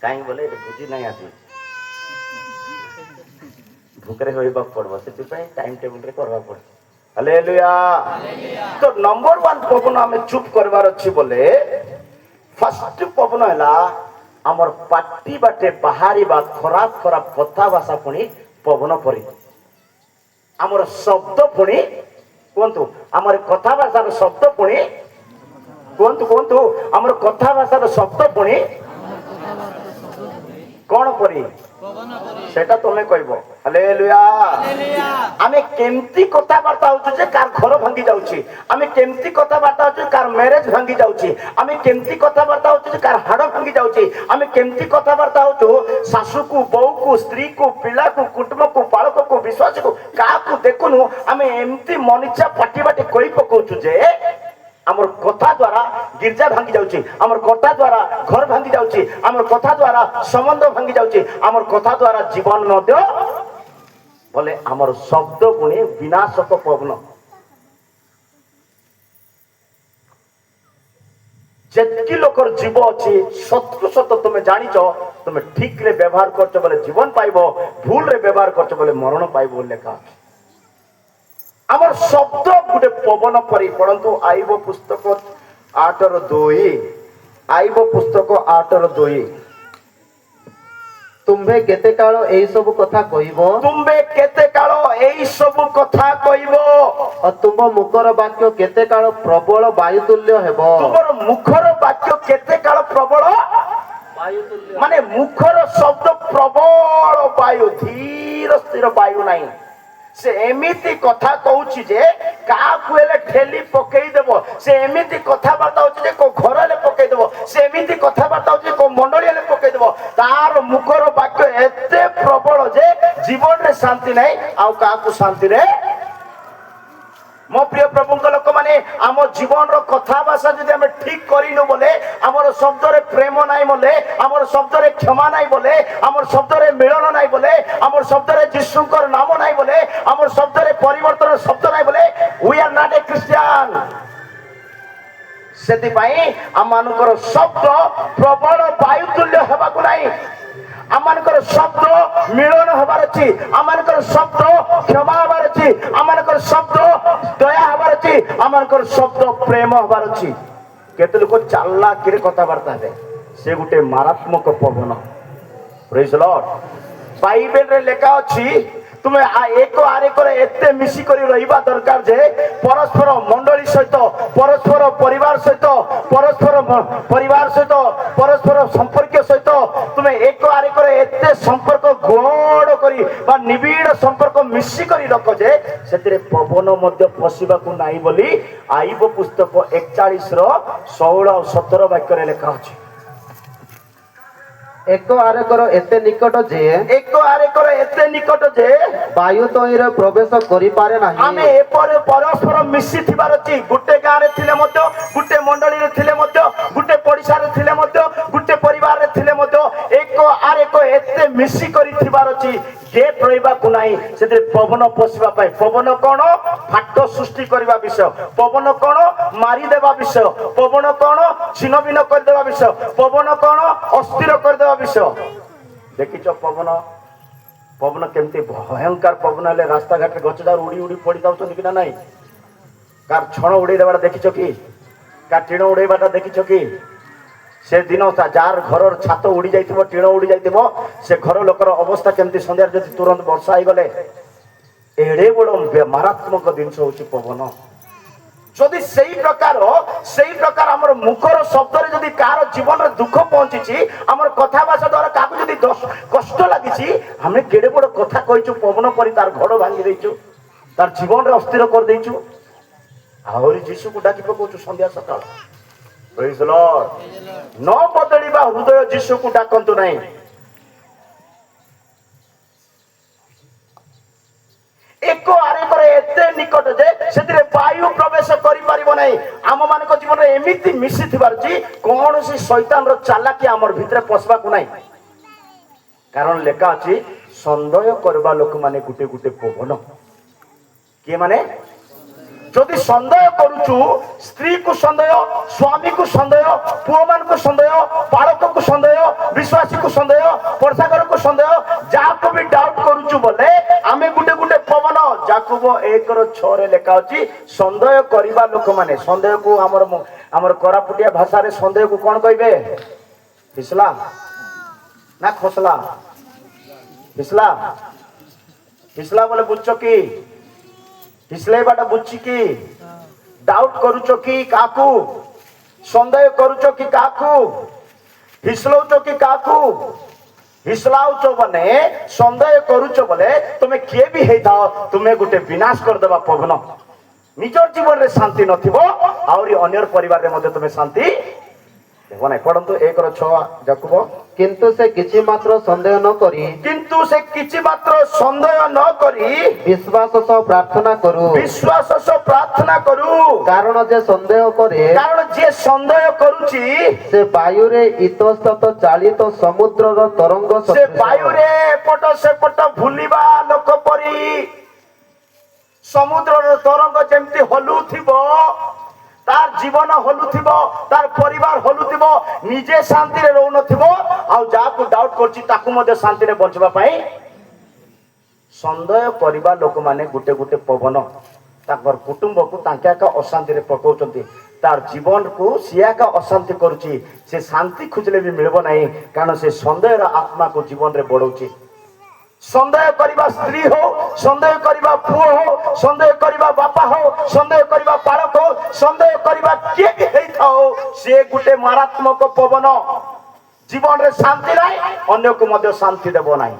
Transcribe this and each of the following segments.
कहीं बोले बुझी नहीं आसी भूकरे होइबा पड़बो से टाइम टेबल रे करबा पड़े। हालेलुया। तो नंबर 1 पवन आम चुप करबार अच्छी बोले फर्स्ट पवन है आमर पार्टी बाटे बाहरी खराब खराब कथा भाषा पुणी पवन परी आमर शब्द पुणी कहतु आमर कथा भाषार शब्द पुणी कहतु कहतु आमर कथा भाषार शब्द पुणी कौन परी सेटा तुम्हें कहबो। हालेलुया। आमे केमती कथा बार्ता होछु जे कार घर भांगी जाउची, आमे केमती कथा बार्ता होछु कार मैरिज भांगी जाउची, आमे केमती कथा बार्ता होछु जे कार हाड़ भांगी जाउची, आमे केमती कथा बार्ता होछु सासु को बहू को स्त्री को पिला को कुटुंब को बालक को विश्वास को का को देखुनु आमे एमती मनिचा पाटी बाटी कहि पकोछु जे आमर कथा द्वारा गिरजा भांगी जाउची, आमर कथा द्वारा घर भांगी जाउची, आमर कथा द्वारा संबंध भांगी जाउची, आमर कथा द्वारा जीवन मध्य बोले आमर शब्द गुणे विनाशक पवन जेतकी लोकर जीव अच्छी सत्य सत्य तुम जानिच तुम ठीक रे व्यवहार करछ बोले जीवन पाइबो, भूल रे व्यवहार करछ बोले मरण पाइबो लेखा अछि। आमर शब्द गोटे पवन परी पढ़ंतु आईब पुस्तक 8:2 आईब पुस्तक 8:2 तुम्भे केते काल एई सब कथा कहिबो, तुम्बे केते काल एई सब कथा कहिबो और तुम मुखर वाक्य केते काल प्रबल वायुतुल्य हेबो। तुमर मुखर वाक्य केते काल प्रबल वायुतुल्य माने मुखर शब्द प्रबल वायु धीर स्थिर वायु नहीं से एमिति कथा कहूची जे का कुएले ठेली पकई देबो, से एमिति कथा बार्ता होची जे को घरले पकई देबो, से एमिति कथा बार्ता होची को मंडलीले पकई देबो। तार मुखर वाक्य एते प्रबल जे जीवन रे शांति नहीं आ का को शांति रे मो प्रिय प्रभु लोक माने आम जीवन रो कथा भाषा जदि आम ठीक करिनु बोले आमर शब्द रे प्रेम नाई बोले आमर शब्द रे क्षमा नाई बोले आमर शब्द रे मिलन नाई बोले आमर शब्द रे यीशुकर नाम नाई बोले आमर शब्द रे परिवर्तन शब्द नाई बोले we are not a Christian. सेति पई आमानकर शब्द प्रबल वायुतुल्य हेबा को नाही, आमानकर शब्द मिलन हबार अछि, आमानकर शब्द क्षमा हबार अछि, आमानकर शब्द दया हबार अछि, आमानकर शब्द प्रेम हबार अछि। केते लोक चालला किरे कथा बार्ता हे से गुटे मारात्मक पवन। Praise Lord. बाइबल रे लेखा अछि तुमे एक आरेकर एते मिसी करी रहिबा दरकार जे परस्पर मंडली सहित परस्पर परिवार सहित परस्पर परिवार सहित परस्पर संपर्क सहित तुमे एक आरेकर एते संपर्क गोड़ करी बा निबिड़ संपर्क मिसी करी रख जे सेतिरे पवन मध्य पसिबा को नाही बोली आईब पुस्तक 41 रो 16 और 17 वाक्य रे लेखा अछि। एक आरेकर एते निकट जे एक आरेकर एते निकट जे वायु तोइरे प्रवेश करि पारे नाही। आमे एपर परस्पर मिसी थिबार अछि, गुटे गां रे थिले मध्य गुटे मंडली रे थिले मध्य गुटे पडिसा रे थिले मध्य गुटे परिवार रे थिले मध्य एक आरेक एते मिसी करि थिबार अछि गेप रहिबा को नाही। सेते पवन पसिबा पाए पवन कोन फाट सृष्टि करबा विषय, पवन कोन मारी देबा विषय, पवन कोन छिन्न भिन्न कर देबा विषय, पवन कोन अस्थिर कर देबा विषय। देखिछ पवन पवन केमती भयंकर पवन हेले रास्ता घाट गछ डार उड़ी उड़ी पड़ी जाउछन कि ना नहीं, कार छण उड़े देबार देखिछ कि, कार टीण उड़ेबाटा देखिछ कि, से दिन जार घर छात उड़ी जाइथिबो टीण उड़ी जाइथिबो से घर लोकर अवस्था केमती संध्यार जदि तुरंत वर्षा आइ गले एड़े बड़ मारात्मक जिनस होची पवन। जदि सेई प्रकार हमर मुखर शब्द रे जदि कार जीवन रे दुख पहुंची हमर कथा भाषा द्वारा काकु जदि कष्ट लागिछि हमें केड़े बड़ कथा कहिछु पवन परि तार घर भांगी देइछु तार जीवन रे अस्थिर कर देइछु आहुरी यीशु को डाकी पकोछु संध्या सकाळ। Praise the Lord. न बदलिबा हृदय यीशु को डाकंतु नाही। एक आरेकर एते निकट जे सेतिरे वायु प्रवेश करि परिबो नाही। आम मानक जीवन रे एमिति मिसी थिबार छी कोन से शैतान रो चालाकी हमर भितरे पसबा को नाही। कारण लेखा अछि संदेह करबा लोक माने गुटे गुटे पवन के माने যদি সন্দেহ করুଛୁ স্ত্রী কু সন্দেহ, স্বামী কু সন্দেহ, পুଅ ମାନଙ୍କୁ সন্দেহ, ବାଳକକୁ ସନ୍ଦେହ, ବିଶ୍ୱାସୀକୁ ସନ୍ଦେହ, ପରସାଗରକୁ ସନ୍ଦେହ, ଯାହାକୁ ବି ଡାଉଟ କରୁଛୁ ବୋଲେ ଆମେ ଗୋଟେ ଗୋଟେ ପବନ। ଯାକୁବ 1:6 ଲେଖା ଅଛି ସନ୍ଦେହ କରିବା ଲୋକମାନେ। ସନ୍ଦେହକୁ ଆମର କୋରାପୁଟିଆ ଭାଷାରେ ସନ୍ଦେହକୁ କଣ କହିବେ? ଫିସଲା ନା ଖୋସଲା? ଫିସଲା। ଫିସଲା ବୋଲେ ବୁଝଛ କି? ଫିସଲେଇବାଟା ବୁଝଛି କି? ডাউট করুছ কি কাকু? সন্দেহ করুছ কি কাকু? হিসলাউছ কি কাকু? হিসলাউছ মানে সন্দেহ করুছ বলে তুমি কিয়ে বি হেইথাও তুমি গোটে বিনাশ করদেবা পবন। নিজর জীবনে শান্তি নথিব আউরি অন্যর পরিবারে মধ্যে তুমি শান্তি দেব নাই। পড়ন্তু 1:6 যাকুব। কিন্তু ସେ କିଛି ମାତ୍ର ସନ୍ଦେହ ନ କରି কিন্তু সে কিছু মাত্র সন্দেহ ন করি ବିଶ୍ୱାସ ସହ ପ୍ରାର୍ଥନା କରୁ। বিশ্বাস সহ প্রার্থনা করু। କାରଣ ଯେ ସନ୍ଦେହ କରେ কারণ যে সন্দেহ করুছি ସେ ବାୟୁରେ ଇତସ୍ତତ ଚାଳିତ ସମୁଦ୍ରର ତରଙ୍ଗ সে ସଦୃଶ। বায়ুরে এপট সেপট ভুলিবা লোক পরি সমুদ্রর তরঙ্গ যেমতি হলুথিব, তার জীবন হলুথিব, তার পরিবার হলুথিব, নিজে শান্তিরে রহুনথিব, আর যাহাকু ডাউট করছি তাকু মধ্যে শান্তিরে বঞ্চবা পাই সন্দেহ করিবা লোক মানে গোটে গোটে পবন তাঙ্কর কুটুম্বকু তাঙ্কে একা অশান্তিরে পকাউଛନ୍ତି। তার জীবনকু সে একা অশান্তি করুছি। সে শান্তি খুঁজলে বি মিলব নাই, কারণ সে সন্দেহর আত্মাকু জীবନରେ বড়াউছি। সন্দেহ করিবা স্ত্রী হো, সন্দেহ করিবা পুଅ হো, সন্দেহ করিবা বাপা হো, সন্দেহ করিবা বালক হো, সন্দেহ করিবা কিଏ ବି ହେଇଥାଉ, সে গোটে মারাত্মক পবন। জীবନରେ শান্তি নাই, ଅନ୍ୟକୁ ମଧ୍ୟ ଶାନ୍ତି ଦେବ ନାହିଁ।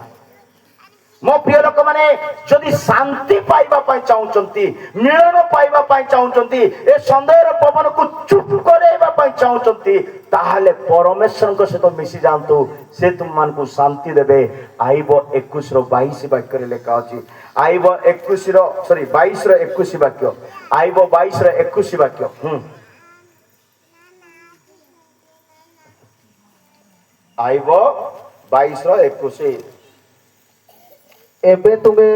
ମୋ ପ୍ରିୟ ଲୋକମାନେ ଯଦି ଶାନ୍ତି ପାଇବା ପାଇଁ ଚାହୁଁଛନ୍ତି, ମିଳନ ପାଇବା ପାଇଁ ଚାହୁଁଛନ୍ତି, ଏ ସନ୍ଦେହର ପବନକୁ ଚୁପ୍ କରାଇବା ପାଇଁ ଚାହୁଁଛନ୍ତି, ତାହେଲେ ପରମେଶ୍ୱରଙ୍କ ସହିତ ମିଶି ଯାଆନ୍ତୁ। ସେ ତୁମମାନଙ୍କୁ ଶାନ୍ତି ଦେବେ। ଆଇବ 21:22 ବାକ୍ୟରେ ଲେଖା ଅଛି। ଆଇବ 22:21 ବାକ୍ୟ। ଆଇବ 22:21 ବାକ୍ୟ। ଆଇବ 22:21। ଏବେ ତୁମେ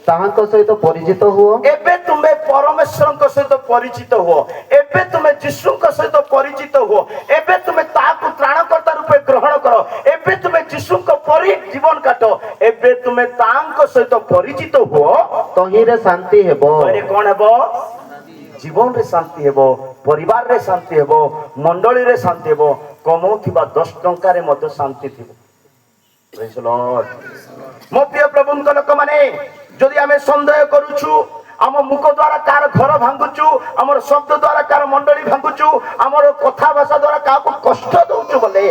ତାହାଙ୍କ ସହିତ ପରିଚିତ ହୁଅ। ଏବେ ତୁମେ ପରମେଶ୍ୱରଙ୍କ ସହିତ ପରିଚିତ ହୁଅ। ଏବେ ତୁମେ ଯୀଶୁଙ୍କ ସହିତ ପରିଚିତ ହୁଅ। ଏବେ ତୁମେ ତାହାକୁ ତ୍ରାଣକର୍ତ୍ତା ରୂପେ ଗ୍ରହଣ କର। ଏବେ ତୁମେ ଯୀଶୁଙ୍କ ପରି ଜୀବନ କାଟ। ଏବେ ତୁମେ ତାଙ୍କ ସହିତ ପରିଚିତ ହୁଅ। ତହିଁରେ ଶାନ୍ତି ହେବ। ତହିଁରେ କଣ ହେବ? ଜୀବନରେ ଶାନ୍ତି ହେବ, ପରିବାରରେ ଶାନ୍ତି ହେବ, ମଣ୍ଡଳୀରେ ଶାନ୍ତି ହେବ, କମଉଥିବା 10 ଟଙ୍କାରେ ମଧ୍ୟ ଶାନ୍ତି ଥିବ। Praise the Lord. ମୋ ପ୍ରିୟ ପ୍ରଭୁଙ୍କ ଲୋକମାନେ ଯଦି ଆମେ ସନ୍ଦେହ କରୁଛୁ, ଆମ ମୁଖ ଦ୍ୱାରା କାହାର ଘର ଭାଙ୍ଗୁଛୁ, ଆମର ଶବ୍ଦ ଦ୍ୱାରା କାହାର ମଣ୍ଡଳୀ ଭାଙ୍ଗୁଛୁ, ଆମର କଥା ଭାଷା ଦ୍ୱାରା କାହାକୁ କଷ୍ଟ ଦଉଛୁ ବୋଲେ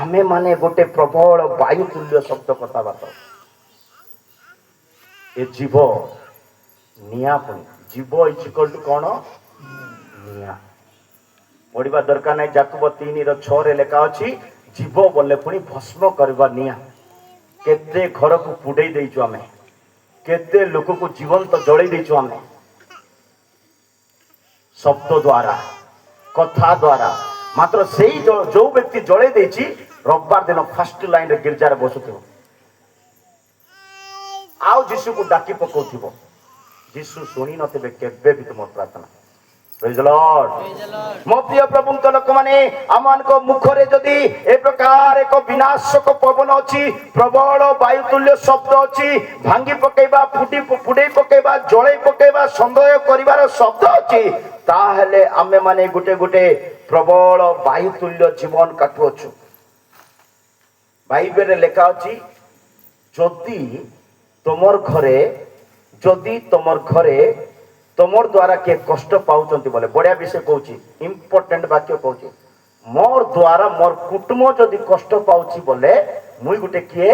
ଆମେ ମାନେ ଗୋଟେ ପ୍ରବଳ ବାୟୁ ତୁଲ୍ୟ ଶବ୍ଦ କଥାବାର୍ତ୍ତା। ଏ ଜୀବ ନିଆଁ, ପୁଣି ଜୀବ ଇଜିକଲ୍ ଟୁ କଣ? ନିଆଁ। ପଢିବା ଦରକାର ନାହିଁ। ଯାକୁବ 3:6 ଲେଖା ଅଛି ଜୀବ ବୋଲେ ପୁଣି ଭସ୍ମ କରିବା ନିଆଁ। କେତେ ଘରକୁ ପୁଡେଇ ଦେଇଛୁ ଆମେ, କେତେ ଲୋକକୁ ଜୀବନ୍ତ ଜଳେଇ ଦେଇଛୁ ଆମେ, ଶବ୍ଦ ଦ୍ୱାରା, କଥା ଦ୍ୱାରା। ମାତ୍ର ସେଇ ଯୋଉ ବ୍ୟକ୍ତି ଜଳେଇ ଦେଇଛି ରବିବାର ଦିନ ଫାଷ୍ଟ ଲାଇନରେ ଗିର୍ଜାରେ ବସୁଥିବ, ଆଉ ଯୀଶୁକୁ ଡାକି ପକଉଥିବ। ଯୀଶୁ ଶୁଣି ନଥିବେ କେବେ ବି ତୁମ ପ୍ରାର୍ଥନା। Praise the Lord. ମୋ ପ୍ରିୟ ପ୍ରଭୁଙ୍କ ଲୋକମାନେ ଆମମାନଙ୍କ ମୁଖରେ ଯଦି ଏ ପ୍ରକାର ଏକ ବିନାଶକ ପବନ ଅଛି, ପ୍ରବଳ ବାୟୁତୁଲ୍ୟ ଶବ୍ଦ ଅଛି, ଭାଙ୍ଗି ପକେଇବା, ପୁଡେଇ ପକେଇବା, ଜଳେଇ ପକେଇବା, ସନ୍ଦେହ କରିବାର ଶବ୍ଦ ଅଛି, ତାହେଲେ ଆମେ ମାନେ ଗୋଟେ ଗୋଟେ ପ୍ରବଳ ବାୟୁତୁଲ୍ୟ ଜୀବନ କାଟୁଅଛୁ। ବାଇବେଲରେ ଲେଖା ଅଛି ଯଦି ତମର ଘରେ ତମର ଦ୍ୱାରା କିଏ କଷ୍ଟ ପାଉଛନ୍ତି ବୋଲେ, ବଢିଆ ବିଷୟ କହୁଛି, ଇମ୍ପୋର୍ଟାଣ୍ଟ ବାକ୍ୟ କହୁଛି, ମୋର ଦ୍ୱାରା ମୋର କୁଟୁମ୍ବ ଯଦି କଷ୍ଟ ପାଉଛି ବୋଲେ ମୁଇଁ ଗୋଟେ କିଏ?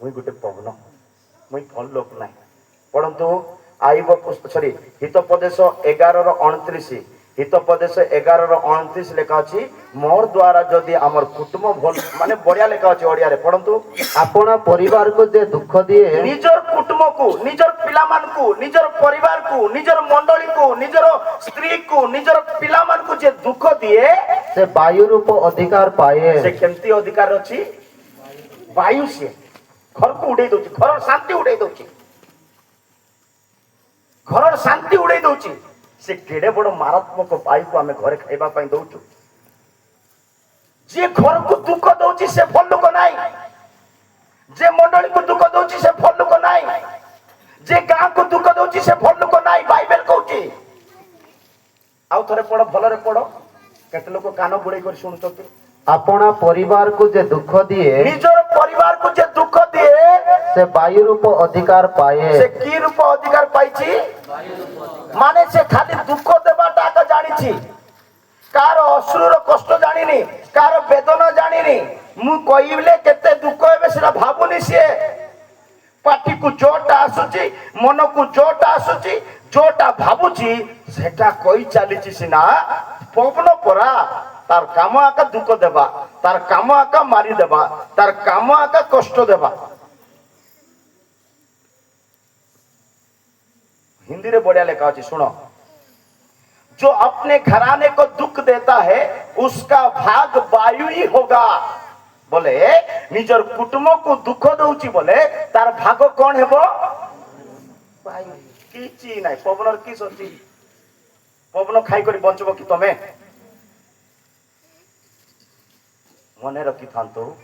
ମୁଇଁ ଗୋଟେ ପବନ, ମୁଇଁ ଭଲ ଲୋକ ନାହିଁ। ପଢନ୍ତୁ ହିତୋପଦେଶ 11:29। ହିତୋପଦେଶ 11:29 ଲେଖା ଅଛି ମୋର ଦ୍ୱାରା ଯଦି ଆମର କୁଟୁମ୍ବ ଭଲ, ମାନେ ବଢିଆ ଲେଖା ଅଛି ଓଡିଆରେ। ପଢନ୍ତୁ। ଆପଣା ପରିବାରକୁ ଯେ ଦୁଃଖ ଦିଏ, ନିଜର କୁଟୁମ୍ବକୁ, ନିଜର ପିଲାମାନଙ୍କୁ, ନିଜର ପରିବାରକୁ, ନିଜର ମଣ୍ଡଳୀକୁ, ନିଜର ସ୍ତ୍ରୀକୁ, ନିଜର ପିଲାମାନଙ୍କୁ ଯେ ଦୁଃଖ ଦିଏ ସେ ବାୟୁ ରୂପ ଅଧିକାର ପାଏ। ସେ କେମିତି ଅଧିକାର ଅଛି? ବାୟୁ। ସିଏ ଘରକୁ ଉଡେଇ ଦଉଛି, ଘର ଶାନ୍ତି ଉଡେଇ ଦଉଛି। ଘରର ଶାନ୍ତି ଉଡେଇ ଦଉଛି। ସେ କେଡେ ବଡ ମାରାତ୍ମକ ବାୟୁକୁ ଆମେ ଘରେ ଖାଇବା ପାଇଁ ଦଉଛୁ। ଯିଏ ଘରକୁ ଦୁଃଖ ଦଉଛି ସେ ଭଲ ଲୋକ ନାହିଁ। ଯେ ମଣ୍ଡଳୀକୁ ଦୁଃଖ ଦଉଛି ସେ ଭଲ ଲୋକ ନାହିଁ। ଯେ ଗାଁକୁ ଦୁଃଖ ଦଉଛି ସେ ଭଲ ଲୋକ ନାହିଁ। ବାଇବେଲ କହୁଛି। ଆଉ ଥରେ ପଢ, ଭଲରେ ପଢ। କେତେ ଲୋକ କାନ ବୁଡେଇ କରି ଶୁଣୁଛନ୍ତି। ଆପଣା ପରିବାରକୁ ଯେ ଦୁଃଖ ଦିଏ, ନିଜର ପରିବାରକୁ ଯେ ଦୁଃଖ ଦିଏ ସେ ବାୟୁ ରୂପ ଅଧିକାର ପାଏ। ସେ କି ରୂପ ଅଧିକାର ପାଇଛି? ମାନେ ସେ ଖାଲି ଦୁଃଖ ଦେବାଟା ଆଗ ଜାଣିଛି। କାହାର ଅଶ୍ରୁର କଷ୍ଟ ଜାଣିନି, କାହାର ବେଦନା ଜାଣିନି। ମୁଁ କହିଲେ କେତେ ଦୁଃଖ ହେବେ ସେଟା ଭାବୁନି ସିଏ। ପାଟିକୁ ଯୋଉଟା ଆସୁଛି, ମନକୁ ଯୋଉଟା ଆସୁଛି, ଯୋଉଟା ଭାବୁଛି ସେଟା କହି ଚାଲିଛି ସିନା। ପବନ ପରା, ତାର କାମ ଆକା ଦୁଃଖ ଦେବା, ତାର କାମ ଆକା ମାରିଦେବା, ତାର କାମ ଆକା କଷ୍ଟ ଦେବା। हिंदी रे बढ़िया लिखा है, सुनो। जो अपने घराने को दुख देता है उसका भाग वायु ही होगा। बोले निजर कुटुंब को दुख दउची बोले तार भाग कौन हेबो? वायु। किछि नाही, पवनर कि सची? पवन खाई करी बंचबो कि तमे? मने रखी थांतो,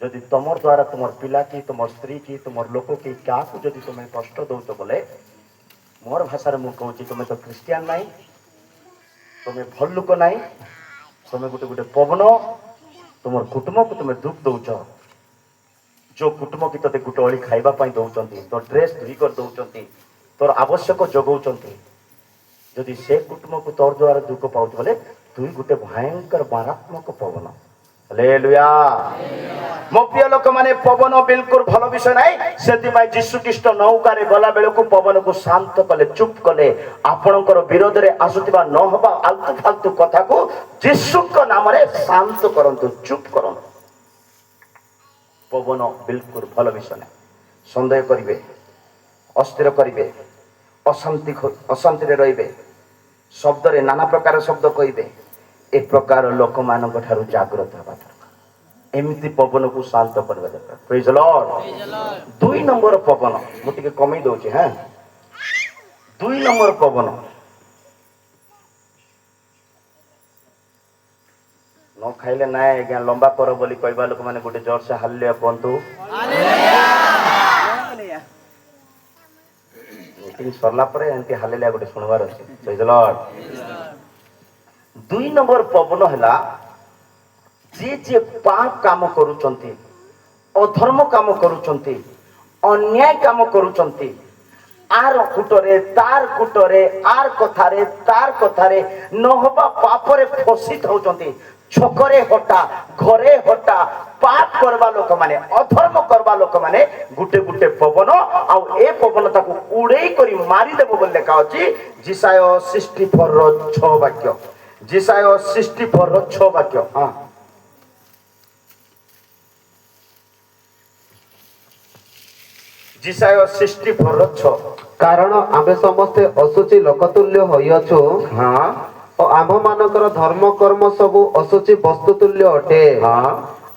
यदि तुमर द्वारा तुमर पिला की, तुमर स्त्री की, तुमर लोक की क्या को यदि तुम कष्ट दउच बोले, मोर भाषा मु कहूँ तुम्हें तो ख्रिस्टियान नहीं, तुम्हें भल लोक नहीं, तुम्हें गोटे गोटे पवन तुम कुटुंब को तुम्हें दुख दौच। जो कुटुंब की ते गोटे अली खावाई दौरान, तो ड्रेस धुई कर दौरान, तोर आवश्यक जगाऊँ, जदि से कुटुंब को तोर द्वारा दुख पाऊँ बोले तुई गोटे भयंकर मारात्मक पवन। हालेलुया। मो प्रिय लोक माने पवन बिल्कुल भल विषय नहीं। से जीशु ख्रीष्ट नौकार गला बेल को पवन को शांत कले, चुप कले। आपणकर विरोध में आसुवा न हवा आलतू फालतू कथा को जीशु नाम रे शांत करंतु, चुप करंतु। पवन बिल्कुल भल विषय नहीं। सन्देह करिवे, अस्थिर करिवे, अशांति रे रहिबे, शब्द रे नाना प्रकार शब्द कहिबे। ए प्रकार लोक मानक ठारू जागृत हेबा दरकार। एमती पवन को शांत करबा दरकार। Praise the Lord. 2 नंबर पवन मु टिके कमी दउची। हां, 2 नंबर पवन न खाइले ना आज्ञा लंबा कर बोली कहबा लोक माने गोटे जोर से हालेलुया कहंतु। हालेलुया। मीटिंग सरला परे एंती हालेलुया गोटे सुनवार अछि। Praise the Lord. 2 नंबर पवन हला जे पाप काम करूचंती, अधर्म काम करूचंती, अन्याय काम करूचंती, आर कुटरे तार कुटरे, आर कथारे तार कथारे नहबा पापरे फसित होचंती। छकरे हटा, घरे हटा, पाप करवा लोक माने, अधर्म करवा लोक माने गुटे गुटे पवन आउ ए पवन ताकू उड़ेई करी मारी देबो बोल लेखा अछि। जिसाय 64 रो 6 वाक्य। जिसाय 64 रो 6 वाक्य। हां, जिसाय 64 रो 6। कारण आमे समस्ते असुचि लोकतुल्य होइअछु। हां, और आम मानकर धर्म कर्म सबु असुचि वस्तु तुल्य अटे। हां,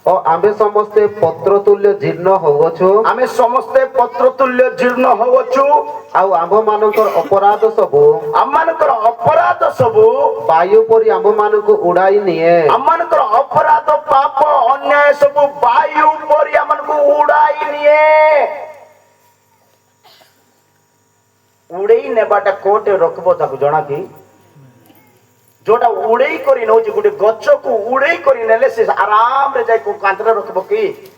और आमे समस्ते पत्र तुल्य जीर्ण होउअछु। आमे समस्ते पत्र तुल्य जीर्ण होवछु। आउ आम मानकर अपराध सबु, आम मानकर अपराध सबु वायु परि आम मानक उड़ाई निए। आम मानकर अपराध पाप अन्याय सबु वायु परि आम मानक उड़ाई निए। उड़ेई नेबाटा कोटे रखबो ताकू जणा कि जोटा उड़ेई करी नौची गुटे गच्छ को उड़ेई करी नेले से आराम रे जाय को कांतरे रखबो कि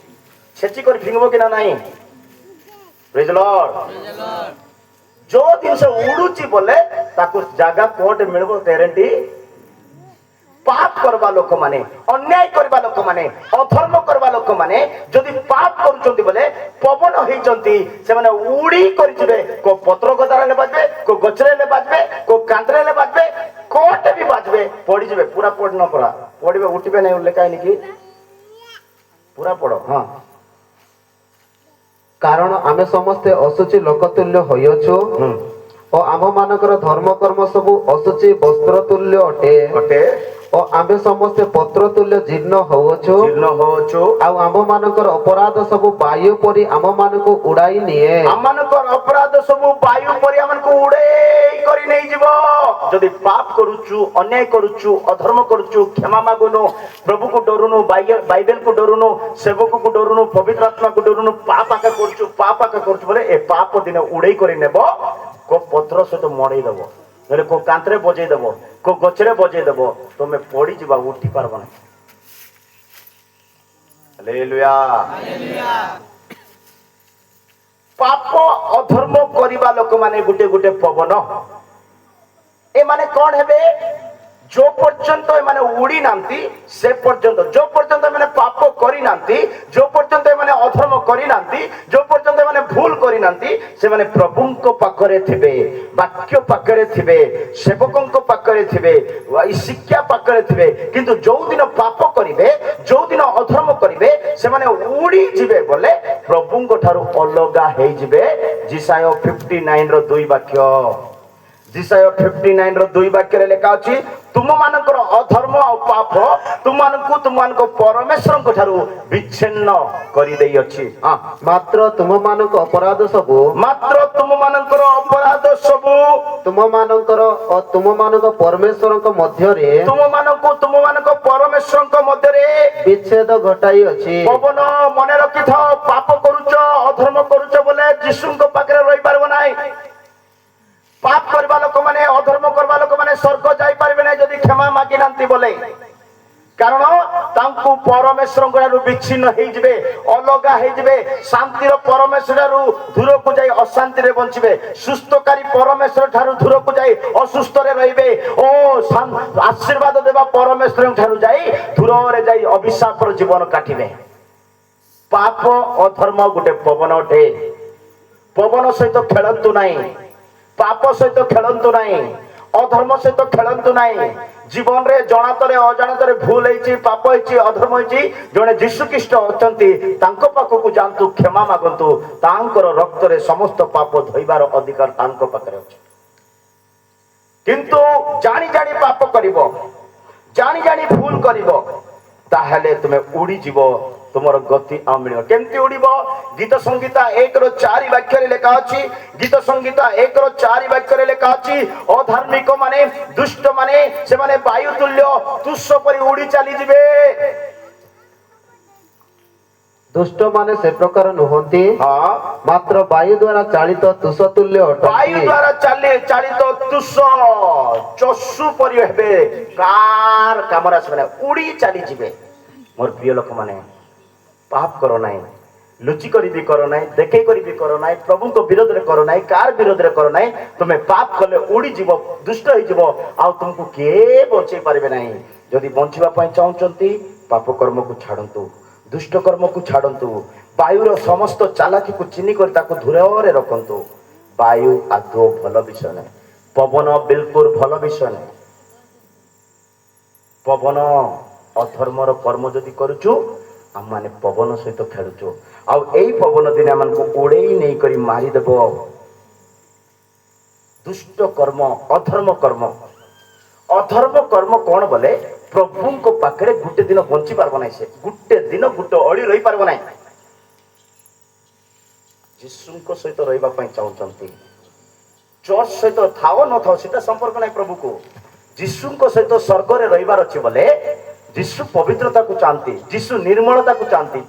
छेची कर फिंगबो कि ना नहीं? Praise Lord. जो दिन से उड़ुची बोले ताकू जागा कोट मिलबो ग्यारंटी। पाप करवा लोक माने, अन्याय करवा लोक माने, अधर्म करवा लोक माने जदि पाप करूचंती बोले पवन होइचंती से माने उड़ी करि जिवे। को पत्र गदारे ले बाजबे, को गछरे ले बाजबे, को कांतरे ले बाजबे, कोटे भी बाजबे, पड़ी जिवे। पूरा पढ़ न पड़ा, पढ़िबे उठिबे नै लेखाय नि कि पूरा पढ़ो। हां, कारण आमे समस्ते असुचि लोकतुल्य होइअछु। और आम मानकर धर्म कर्म सबु असुचि वस्त्र तुल्य अटे। ଓ ଆମ୍ଭେ ସମସ୍ତେ ପତ୍ର ତୁଲ୍ୟ ଜୀର୍ଣ୍ଣ ହଉଛୁ ଜୀର୍ଣ୍ଣ ହଉଛୁ ଆଉ ଆମ୍ଭମାନଙ୍କର ଅପରାଧ ସବୁ ବାୟୁ ପରି ଆମମାନଙ୍କୁ ଉଡାଇ ନିଏ। ଆମମାନଙ୍କର ଅପରାଧ ସବୁ ବାୟୁ ପରି ଆମକୁ ଉଡେଇ କରି ନେଇଯିବ। ଯଦି ପାପ କରୁଛୁ, ଅନ୍ୟାୟ କରୁଛୁ, ଅଧର୍ମ କରୁଛୁ, କ୍ଷମା ମାଗୁନୁ, ପ୍ରଭୁକୁ ଡରୁନୁ, ବାଇବେଲକୁ ଡରୁନୁ, ସେବକକୁ ଡରୁନୁ, ପବିତ୍ର ଆତ୍ମାକୁ ଡରୁନୁ, ପାପ ଆକା କରୁଛୁ ବୋଲେ ଏ ପାପ ଦିନେ ଉଡେଇ କରି ନେବ। କୋ ପତ୍ର ସହିତ ମଡେଇ ଦବ, ନହେଲେ କୋ କାନ୍ଥରେ ବଜେଇ ଦବ, କୋ ଗଛରେ ବଜେଇ ଦବ, ତମେ ପଡିଯିବା, ଉଠି ପାରବ ନାହିଁ। ହାଲେଲୁୟା। ପାପ ଅଧର୍ମ କରିବା ଲୋକମାନେ ଗୋଟେ ଗୋଟେ ପବନ। ଏମାନେ କଣ ହେବେ? जो पर्यंत एमाने उड़ी नांती से पर्यंत, जो पर्यंत एमाने पाप करी नांती, जो पर्यंत एमाने अधर्म करी नांती, जो पर्यंत एमाने भूल करी नांती, से माने प्रभुंको पाखरे थिबे, वाक्य पाखरे थिबे, सेवकंको पाखरे थिबे, शिक्षा पाखरे थिबे। किंतु जो दिन पाप करिवे, जो दिन अधर्म करिवे, से माने उड़ी जिवे बोले प्रभुंको ठारू अलगा हेई जिवे। जिसाय 59 रो 2 वाक्य, जिसाय 59 रो 2 वाक्य रे लेखा अछि, तुम मानकर अधर्म और पाप तुमको परमेश्वर ठारू विच्छिन्न करि देई अछि। मात्र तुम मानक अपराध सबु, मात्र तुम मानकर अपराध सबु तुम मानक परमेश्वर मध्य रे, तुम मानक परमेश्वर मध्य रे विच्छेद घटाई अछि। पवन मन रखि थाओ, पाप करूच, अधर्म करूच बोले यीशुଙ୍କ पाखरे रहि पारबो नाही। पाप करवा लोक माने, अधर्म करवा लोक माने स्वर्ग जाई पारबे नै जदि क्षमा मागी नांती बोले। कारण तांकु परमेश्वर ठारू विच्छिन्न हेई जिवे, अलगा हेई जिवे। शांतिर परमेश्वर ठारू दूर को जाई अशांति रे बंचिबे, सुस्थकारी परमेश्वर ठारू दूर को जाई असुस्थ रे रहिबे। ओ आशीर्वाद देबा परमेश्वर ठारू जाई दूर रे जाई अभिशाप रो जीवन काटिबे। पाप अधर्म गुटे पवन अटे, पवन सहित खेलंतु नाही, पाप सहित खेलंतु नाही, अधर्म सहित खेलंतु नाही। जीवन रे जणातरे अजाणतरे भूल होईची, पाप होईची, अधर्म होईची, जणे यीशु ख्रीष्ट अछंती तांको पाखकु जांतु, क्षमा मागंतु, तांकर रक्त रे समस्त पाप धोइबार अधिकार तांको पाखरे अछि। किंतु जानी जानी पाप करिवो, जानी जानी भूल करिवो, ताहेले तुमे उड़ी जीवो, तुमर गति आ मिलियो। केमती उड़ीबो? गीत संगीता 1 रो 4 वाक्य रे लेखा अछि, गीत संगीता 1 रो 4 वाक्य रे लेखा अछि, अधार्मिक माने, दुष्ट माने, से माने वायु तुल्य तुच्छ परि उड़ी चली जिवे। दुष्ट माने से प्रकार नुहंती, हां, मात्र वायु द्वारा चालित तुष तुल्य अटंती। वायु द्वारा चालित तुच्छ चस्सु परि हेबे, कार कामरा से माने उड़ी चली जिवे। मोर प्रिय लोक माने, पाप करो नाही, लुचि करी भी करो नाही, देखे करी भी करो नाही, प्रभु को विरोध रे करो नाही, कार विरोध रे करो नाही। तुमे पाप कले उड़ी जीवो, दुष्ट होई जीवो, आ तुमको के बचै पारबे नाही। जदि बंचिबा पई चाहउचंती, पाप कर्म को छाडंतु, दुष्ट कर्म को छाडंतु, वायुर समस्त चालाकी को चिनी कर ताको धुरे रखंतु। वायु आदो भल विषय नाही, पवन बिल्कुल भल विषय नाही। पवन अधर्मर कर्म जदि करूचु, हम माने पवन सहित खेलुचु, आउ एई पवन दिन हमको उड़ेई नहीं करी मारी देबो। दुष्ट कर्म, अधर्म कर्म, अधर्म कर्म कौन बोले? प्रभु को पाखरे गुटे दिन बंची पारबो नाही, से गुटे दिन गुटे अड़ी रही पारबो नाही। यीशु को सहित रहिबा पई चाहउचंती, चर्च सहित थाओ न थाओ सेटा संपर्क नाही प्रभु को। यीशु को सहित स्वर्ग रे रहिबार अछि बोले यीशु पवित्रता को चाहती, यीशु निर्मलता को चाहती,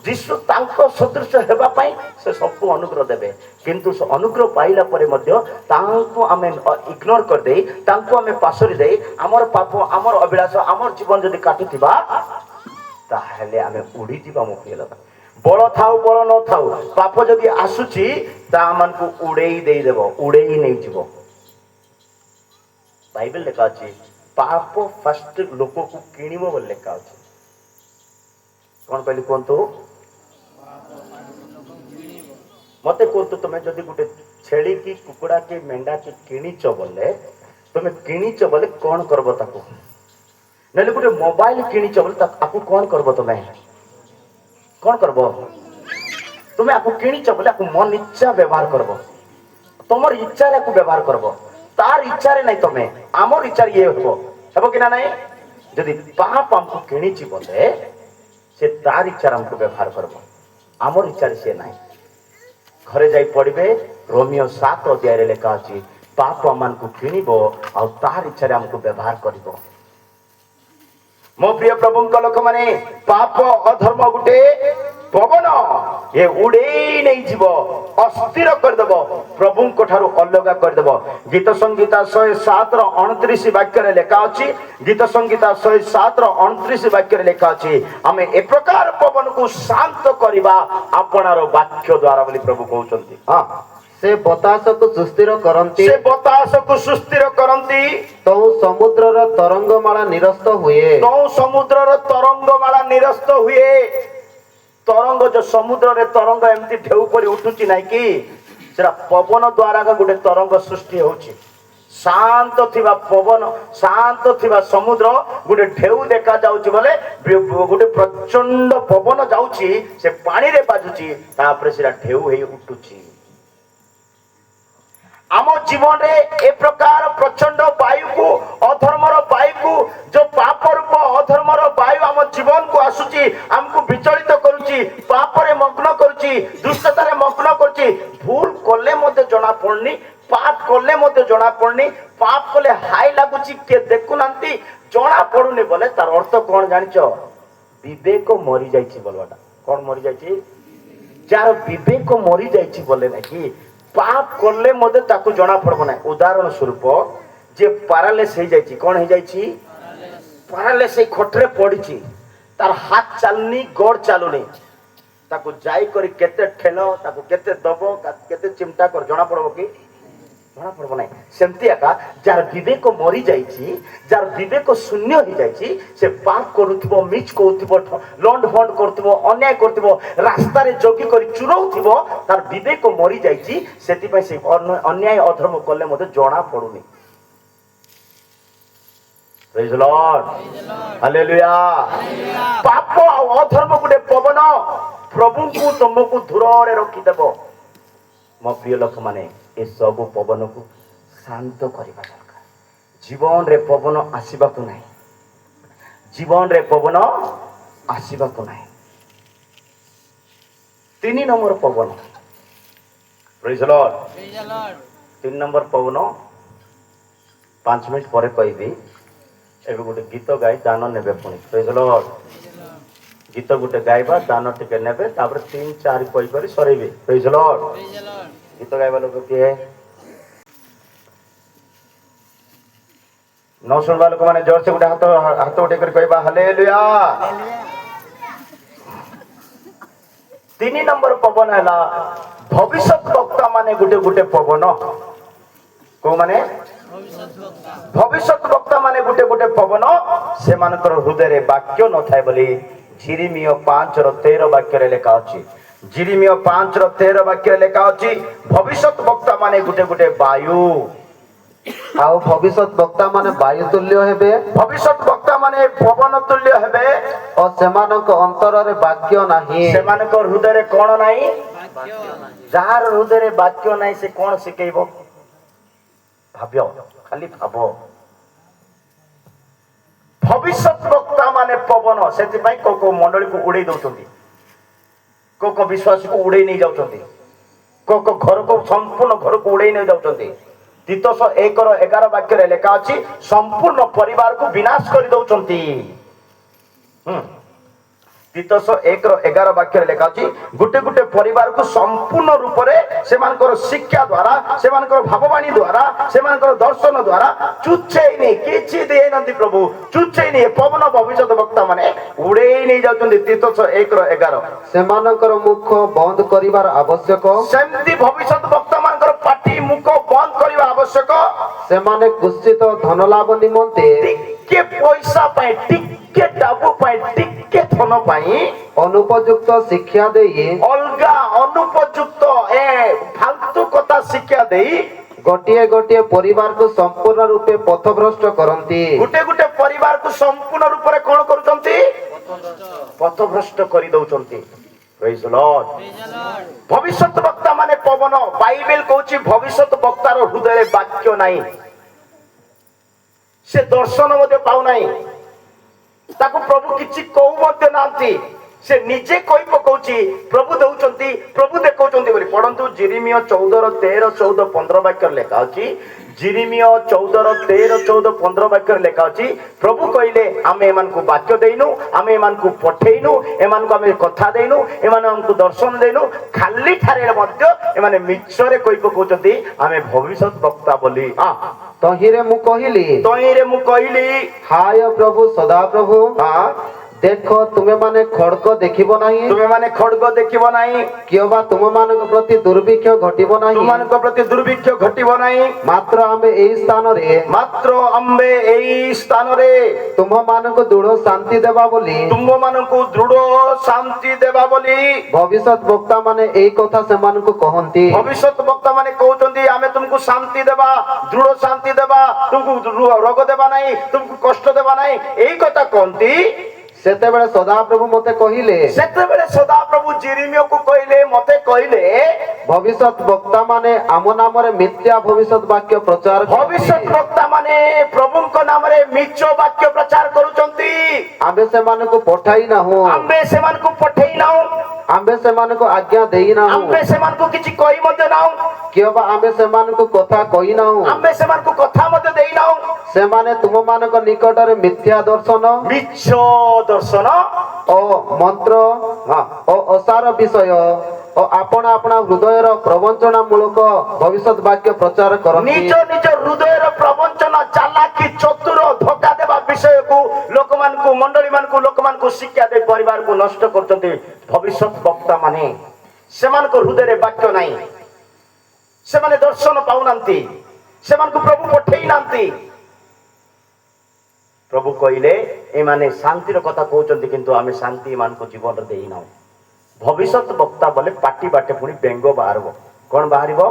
यीशु तांको सदृश हेबा पई से सबको अनुग्रह देबे। किंतु से अनुग्रह पाइला परे मध्य तांको आमे इग्नोर कर दे, तांको आमे पासरी दे, हमर पाप, हमर अभिलाष, हमर जीवन जदि काटुथिबा ताहेले आमे उड़ी दिबा। मुखिला बळ थाउ बळ न थाउ, पाप जदि आसुची ता मन को उड़ेई देई देबो, उड़ेई नै जीवो। बाइबल लेखा अछि, पाप फर्स्ट लोक को किणिबो बोल लेखा अछि। कोन कहली कोंतु? मते कोंतु तमे जदि गुटे छेली की, कुकुड़ा की, मेंढा की किणीच बोले, तमे किणीच बोले कोन करबो ताको? नले गुटे मोबाइल किणीच बोले ताको कोन करबो? तमे कोन करबो? तमे आपको किणीच बोले आपको मन इच्छा व्यवहार करबो, तमर इच्छा रे को व्यवहार करबो, तार इच्छा रे नहीं। तमे आमर इच्छा ये हो ହେବ କି ନା ନାହିଁ? ଯଦି ପାପ ଆମକୁ କିଣିଛି ବୋଲେ ସେ ତାର ଇଚ୍ଛାରେ ଆମକୁ ବ୍ୟବହାର କରିବ, ଆମର ଇଚ୍ଛାରେ ସିଏ ନାହିଁ। ଘରେ ଯାଇ ପଢିବେ, ରୋମିଓ 7 ଅଧ୍ୟାୟରେ ଲେଖା ଅଛି ପାପ ଆମମାନଙ୍କୁ କିଣିବ ଆଉ ତାର ଇଚ୍ଛାରେ ଆମକୁ ବ୍ୟବହାର କରିବ। ମୋ ପ୍ରିୟ ପ୍ରଭୁଙ୍କ ଲୋକମାନେ, ପାପ ଅଧର୍ମ ଗୋଟେ ପବନ, ଏ ଉଡେଇ ନେଇଯିବ, ଅସ୍ଥିର କରିଦେବ, ପ୍ରଭୁଙ୍କ ଠାରୁ ଅଲଗା କରିଦେବ। ଗୀତ ସଂହିତା 107:29 ବାକ୍ୟରେ ଲେଖା ଅଛି, ଗୀତ ସଂହିତା 107:29 ବାକ୍ୟରେ ଲେଖା ଅଛି, ଆମେ ଏ ପ୍ରକାର ପବନକୁ ଶାନ୍ତ କରିବା ଆପଣାର ବାକ୍ୟ ଦ୍ୱାରା ବୋଲି ପ୍ରଭୁ କହୁଛନ୍ତି। ହଁ, ସେ ବତାସକୁ ସୁସ୍ଥିର କରନ୍ତି, ସେ ବତାସକୁ ସୁସ୍ଥିର କରନ୍ତି, ତଉ ସମୁଦ୍ରର ତରଙ୍ଗମାଳା ନିରସ୍ତ ହୁଏ। ତଉ ସମୁଦ୍ରର ତରଙ୍ଗମାଳା ନିରସ୍ତ ହୁଏ। ତରଙ୍ଗ, ଯୋଉ ସମୁଦ୍ରରେ ତରଙ୍ଗ ଏମିତି ଢେଉ ପରି ଉଠୁଛି ନାଇଁ କି, ସେଟା ପବନ ଦ୍ୱାରା ଗୋଟେ ତରଙ୍ଗ ସୃଷ୍ଟି ହଉଛି। ଶାନ୍ତ ଥିବା ପବନ, ଶାନ୍ତ ଥିବା ସମୁଦ୍ର ଗୋଟେ ଢେଉ ଦେଖା ଯାଉଛି ବୋଲେ ଗୋଟେ ପ୍ରଚଣ୍ଡ ପବନ ଯାଉଛି, ସେ ପାଣିରେ ବାଜୁଛି, ତାପରେ ସେଟା ଢେଉ ହେଇ ଉଠୁଛି। ଆମ ଜୀବନରେ ଏ ପ୍ରକାର ପ୍ରଚଣ୍ଡ ବାୟୁକୁ, ଅଧର୍ମର ବାୟୁକୁ, ଯୋଉ ପାପ ରୂପ ଅଧର୍ମର ବାୟୁ ଆମ ଜୀବନକୁ ଆସୁଛି, ଆମକୁ ବିଚଳିତ କରୁଛି, ପାପରେ ମଗ୍ନ କରୁଛି, ଦୁଷ୍ଟତାରେ ମଗ୍ନ କରୁଛି। ଭୁଲ କଲେ ମଧ୍ୟ ଜଣା ପଡୁନି, ପାପ କଲେ ମଧ୍ୟ ଜଣା ପଡୁନି, ପାପ କଲେ ହାଇ ଲାଗୁଛି, କିଏ ଦେଖୁନାହାନ୍ତି, ଜଣା ପଡୁନି ବୋଲେ ତାର ଅର୍ଥ କଣ ଜାଣିଛ? ବିବେକ ମରି ଯାଇଛି ବୋଲବାଟା। କଣ ମରି ଯାଇଛି? ଯାହାର ବିବେକ ମରି ଯାଇଛି ବୋଲେ ନାକି ପାପ କଲେ ମଧ୍ୟ ତାକୁ ଜଣା ପଡବ ନାହିଁ। ଉଦାହରଣ ସ୍ୱରୂପ, ଯେ ପାରାଲେସ୍ ହେଇଯାଇଛି, କଣ ହେଇଯାଇଛି? ପାରାଲେସ୍, ସେଇ ଖଟରେ ପଡିଛି, ତାର ହାତ ଚାଲୁନି, ଗୋଡ ଚାଲୁନି, ତାକୁ ଯାଇକରି କେତେ ଠେଲ, ତାକୁ କେତେ ଦବ, କେତେ ଚିମଟା କର, ଜଣା ପଡବ କି? ଜଣା ପଡବ ନାହିଁ। ସେମିତି ଏକା ଯାହାର ବିବେକ ମରି ଯାଇଛି, ଯାହାର ବିବେକ ଶୂନ୍ୟ ହେଇଯାଇଛି, ସେ ପାପ କରୁଥିବ, ମିଛ କହୁଥିବ, ଲଣ୍ଡ ଭଣ୍ଡ କରୁଥିବ, ଅନ୍ୟାୟ କରୁଥିବ, ରାସ୍ତାରେ ଜଗି କରି ଚୁରଉଥିବ, ତାର ବିବେକ ମରି ଯାଇଛି, ସେଥିପାଇଁ ସେ ଅନ୍ୟାୟ ଅଧର୍ମ କଲେ ମଧ୍ୟ ଜଣା ପଡୁନି। Praise the Lord. Hallelujah. ପାପ ଆଉ ଅଧର୍ମ ଗୋଟେ ପବନ, ପ୍ରଭୁଙ୍କୁ ତମକୁ ଦୂରରେ ରଖିଦେବ। ମୋ ପ୍ରିୟ ଲୋକମାନେ, ଏସବୁ ପବନକୁ ଶାନ୍ତ କରିବା ଦରକାର। ଜୀବନରେ ପବନ ଆସିବାକୁ ନାହିଁ, ଜୀବନରେ ପବନ ଆସିବାକୁ ନାହିଁ। 3 number Pawan, Praise the Lord. 3 number Pawan 5 minute ପରେ କହିବି। ଏବେ ଗୋଟେ ଗୀତ ଗାଇ ଦାନ ନେବେ ପୁଣି। Praise the Lord. ଗୀତ ଗୋଟେ ଗାଇବା, ଦାନ ଟିକେ ନେବେ, ତାପରେ 3-4 କହିକରି ସରେଇବେ। Praise the Lord. ଗୀତ ଗାଇବା ଲୋକ କିଏ? ନ ଶୁଣିବା ଲୋକମାନେ ଜୋରସେ ଗୋଟେ ହାତ ଉଠେଇ କରି କହିବା ହାଲେଲୁୟା। 3 ନମ୍ବର ପବନ ହେଲା ଭବିଷ୍ୟତ ବକ୍ତା ମାନେ ଗୋଟେ ପବନ। କୋଉମାନେ? ଭବିଷ୍ୟତ ବକ୍ତା ମାନେ ଗୋଟେ ପବନ, ସେମାନଙ୍କର ହୃଦୟରେ ବାକ୍ୟ ନଥାଏ ବୋଲି ଜିରିମିୟ 5:13 ବାକ୍ୟରେ ଲେଖା ଅଛି। ଜିରିମିୟ 5:13 ବାକ୍ୟରେ ଲେଖା ଅଛି, ଭବିଷ୍ୟତ ବକ୍ତା ମାନେ ଗୋଟେ ବାୟୁ, ଆଉ ଭବିଷ୍ୟତ ବକ୍ତା ମାନେ ବାୟୁ ତୁଲ୍ୟ ହେବେ, ଭବିଷ୍ୟତ ବକ୍ତା ମାନେ ପବନ ତୁଲ୍ୟ ହେବେ, ଓ ସେମାନଙ୍କ ଅନ୍ତରରେ ବାକ୍ୟ ନାହିଁ। ସେମାନଙ୍କ ହୃଦୟରେ କଣ ନାହିଁ? ଯାହାର ହୃଦୟରେ ବାକ୍ୟ ନାହିଁ, ସେ କଣ ଶିଖେଇବ? ଭାବ୍ୟ, ଖାଲି ଭାବ। ଭବିଷ୍ୟତ ବକ୍ତା ମାନେ ପବନ, ସେଥିପାଇଁ କୋଉ ମଣ୍ଡଳୀକୁ ଉଡେଇ ଦଉଛନ୍ତି, କୋଉ ବିଶ୍ୱାସୀକୁ ଉଡେଇ ନେଇ ଯାଉଛନ୍ତି, କୋଉ ଘରକୁ, ସମ୍ପୂର୍ଣ୍ଣ ଘରକୁ ଉଡେଇ ନେଇ ଯାଉଛନ୍ତି। ତିତୋସ 1:11 ବାକ୍ୟରେ ଲେଖା ଅଛି, ସମ୍ପୂର୍ଣ୍ଣ ପରିବାରକୁ ବିନାଶ କରି ଦଉଛନ୍ତି। ତିତୋସ 1:11 ବାକ୍ୟରେ ଲେଖା ଅଛି, ଗୋଟେ ପରିବାରକୁ ସମ୍ପୂର୍ଣ୍ଣ ରୂପରେ ସେମାନଙ୍କର ଶିକ୍ଷା ଦ୍ୱାରା, ସେମାନଙ୍କର ଭାବବାଣୀ ଦ୍ୱାରା, ସେମାନଙ୍କର ଦର୍ଶନ ଦ୍ୱାରା ଚୁଚେଇ ନେଇ, କିଛି ଦେଇନାହାନ୍ତି ପ୍ରଭୁ, ଚୁଚେଇ ନେଇ ପବନ ଭବିଷ୍ୟତ ବକ୍ତା ମାନେ ଉଡେଇ ନେଇ ଯାଉଛନ୍ତି। ତିତୋସ 1:11। ସେମାନଙ୍କର ମୁଖ ବନ୍ଦ କରିବାର ଆବଶ୍ୟକ, ସେମିତି ଭବିଷ୍ୟତ ବକ୍ତା ମାନଙ୍କର ପାଟି ମୁଖ ବନ୍ଦ କରିବା ଆବଶ୍ୟକ। ସେମାନେ କୁଶ୍ଚିତ ଧନ ଲାଭ ନିମନ୍ତେ, ଟିକେ ପଇସା ପାଇଁ, ଟିକେ ଡାବୁ ପାଇଁ, ଟିକେ ଧନ ପାଇଁ ଅନୁପଯୁକ୍ତ ଶିକ୍ଷା ଦେଇ, ଅଲଗା ଅନୁପଯୁକ୍ତ ଫାଲତୁ କଥା ଶିକ୍ଷା ଦେଇ ଗୋଟିଏ ପରିବାରକୁ ସମ୍ପୂର୍ଣ୍ଣ ରୂପେ ପଥଭ୍ରଷ୍ଟ କରନ୍ତି। ଗୋଟେ ପରିବାରକୁ ସମ୍ପୂର୍ଣ୍ଣ ରୂପରେ କଣ କରୁଛନ୍ତି? ପଥଭ୍ରଷ୍ଟ କରି ଦଉଛନ୍ତି। Praise the Lord. ଭବିଷ୍ୟତ ବକ୍ତା ମାନେ ପବନ, ବାଇବେଲ କହୁଛି ଭବିଷ୍ୟତ ବକ୍ତାର ହୃଦୟରେ ବାକ୍ୟ ନାହିଁ। से दर्शन मध्य पाउ नाही ताको प्रभु किछि कहू मध्य नांती से निजे कहि पकाउची प्रभु दउचंती प्रभु देखौचंती बोली पढंतु जिरिमिया 14:13-14-15 वाक्य लेखा अछि जिरिमिया 14:13-14-15 वाक्य लेखा अछि प्रभु कहिले आमे एमान को वाक्य देइनु आमे एमान को पठेइनु एमान को आमे कथा देइनु एमान हमको दर्शन देइनु खाली ठारे मध्य एमाने मिच्छरे कहि पकाउचंती आमे भविष्यत वक्ता बोली तहिरे मु कहिली हाय प्रभु सदा प्रभु देख तुमे माने खड़ग देखिबो नाही तुमे माने खड़ग देखिबो नाही कियोबा तुम मानक प्रति दुर्भिक्ष घटिबो नाही तुम मानक प्रति दुर्भिक्ष घटिबो नाही मात्र आमे एई स्थान रे तुम मानक दृढ़ शांति देबा बोली तुम मानक दृढ़ शांति देबा बोली भविष्यत वक्ता माने एई कथा से मानक कहंती भविष्यत वक्ता माने कहउचंती आमे तुमको शांति देबा दृढ़ शांति देबा तुमको रोग देबा नाही तुमको कष्ट देबा नाही एई कथा कहंती सेतेबेले सदाप्रभु मते कहिले सेतेबेले सदाप्रभु जिरिमिया को कहिले मते कहिले भविष्यत वक्ता माने आम नाम रे मिथ्या भविष्यत वाक्य प्रचार भविष्यत वक्ता माने प्रभु को नाम रे मिछ वाक्य प्रचार करूचंती आबे से मान को पठाई ना हो आबे से मान को पठाई ना हो आबे से मान को आज्ञा देई ना हो आबे से मान को किछि कहि मते ना हो कियोबा आबे से मान को कथा कहि ना हो आबे से मान को कथा मते देई ना हो से माने तुम मान को निकट रे मिथ्या दर्शन मिछ दर्शन ओ मंत्र ओ असार विषय ओ आपण आपना हृदय रो प्रवंचना मूलक भविष्यत वाक्य प्रचार करंती निज निज हृदय रो प्रवंचना चालाकी चतुर धोखा देबा विषय को लोकमान को मंडली मान को लोकमान को शिक्षा दे परिवार को नष्ट करचंती भविष्यत वक्ता माने सेमान को हृदय रे वाक्य नाही सेमाने दर्शन पाउनांती सेमान को प्रभु पठेई नांती प्रभु कहिले ए माने शांतिर कथा कहउचंती किंतु आमे शांति मान को जीवन रे देई ना भविष्यत वक्ता बोले पाटी बाटे पुनी बेंगो बाहरबो कोन बाहरिबो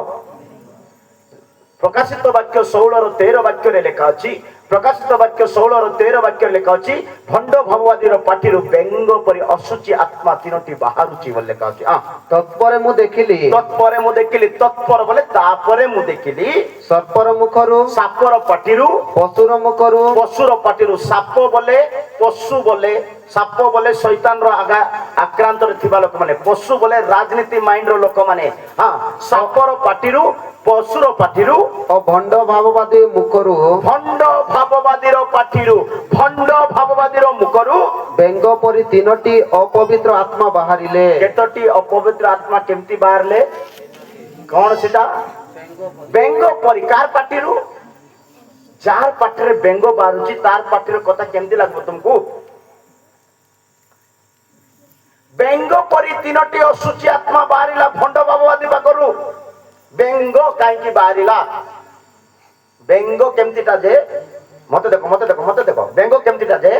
प्रकाशित वाक्य 16:13 वाक्य रे लेखा अछि प्रकाशित वाक्य 16:13 वाक्य लेखा अछि भंड भववादी रो पाटी रो बेंगो परि असुचि आत्मा तीनोटी बाहरुची बोले लेखा अछि तत्परे मु देखिली तत्पर बोले तापरे मु देखिली सर्पर मुखरु सापर पाटीरु पशुर पाटीरु साप बोले पशु बोले साप बोले शैतान रो आक्रांत रे थिबा लोक माने पशु बोले राजनीति माइंड रो लोक माने सापर पाटीरु पशुर पाटीरु ओ भंड भाववादी मुखरु भंड भाववादी रो पाटीरु भंड भाववादी रो मुखरु बेंग परि तीनोटी अपवित्र आत्मा बाहरिले केतोटी अपवित्र आत्मा केमती बाहरले कोन सेटा बेंग परि कार पाटीरु जार पाटरे बेंगो बारुची तार पाटीर कथा केमती लागबो तुमको बेंगो परि तीनोटी असुचि आत्मा बाहरिला भंड भाववादी बाकरू बेंगो काई बाहरिला बेंगो केमतीटा जे मते देखो बेंगो केमतीटा जे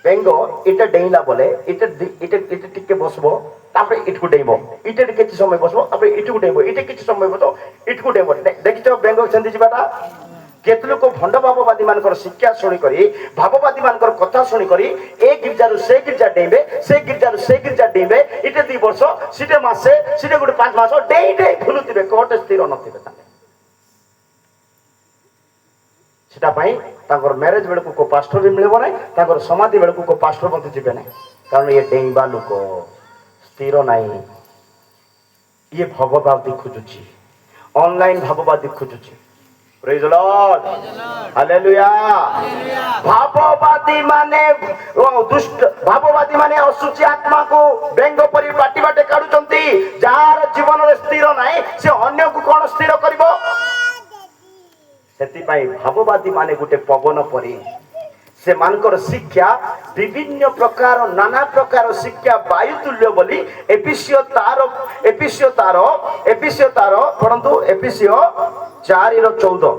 बेंगो इटे डेइला बोले इटे टिके बसबो तापरे इटकु डेइबो इटे किछि समय बसबो तापरे इटकु डेइबो इटे किछि समय बसबो इटकु डेइबो देखितो बेंगो सेंदी जिबाटा केतलो को भंड भाववादी मानकर शिक्षा सुनी करी भाववादी मानकर कथा सुनी करी एक गिरजारु से गिरजा डेइबे से गिरजा डेइबे इटे 2 वर्ष सिटे मासे सिटे गुटे 5 मास डेइ भुलुतिबे कोटे स्थिर नथिबे ताने सेटा पई तांकर मैरिज बेल को पास्टर भी मिलबो नै तांकर समाधि बेल को पास्टर बंत जिबे नै कारण ये डेइबा लोक स्थिर नै ये भाववादी खोजुची ऑनलाइन भाववादी खोजुची प्रेज द लॉर्ड हालेलुया भाववादी माने दुष्ट भाववादी माने असुचि आत्मा को बेंग परि पाटी बाटे काढुचंती जार जीवन रे स्थिर नाही से अन्य को कोन स्थिर करबो सेति पई भाववादी माने गुटे पवन परि से मानकर शिक्षा विभिन्न प्रकार नाना प्रकार शिक्षा वायु तुल्य बोली एपिसियो तारो परंतु एपिसियो 4:14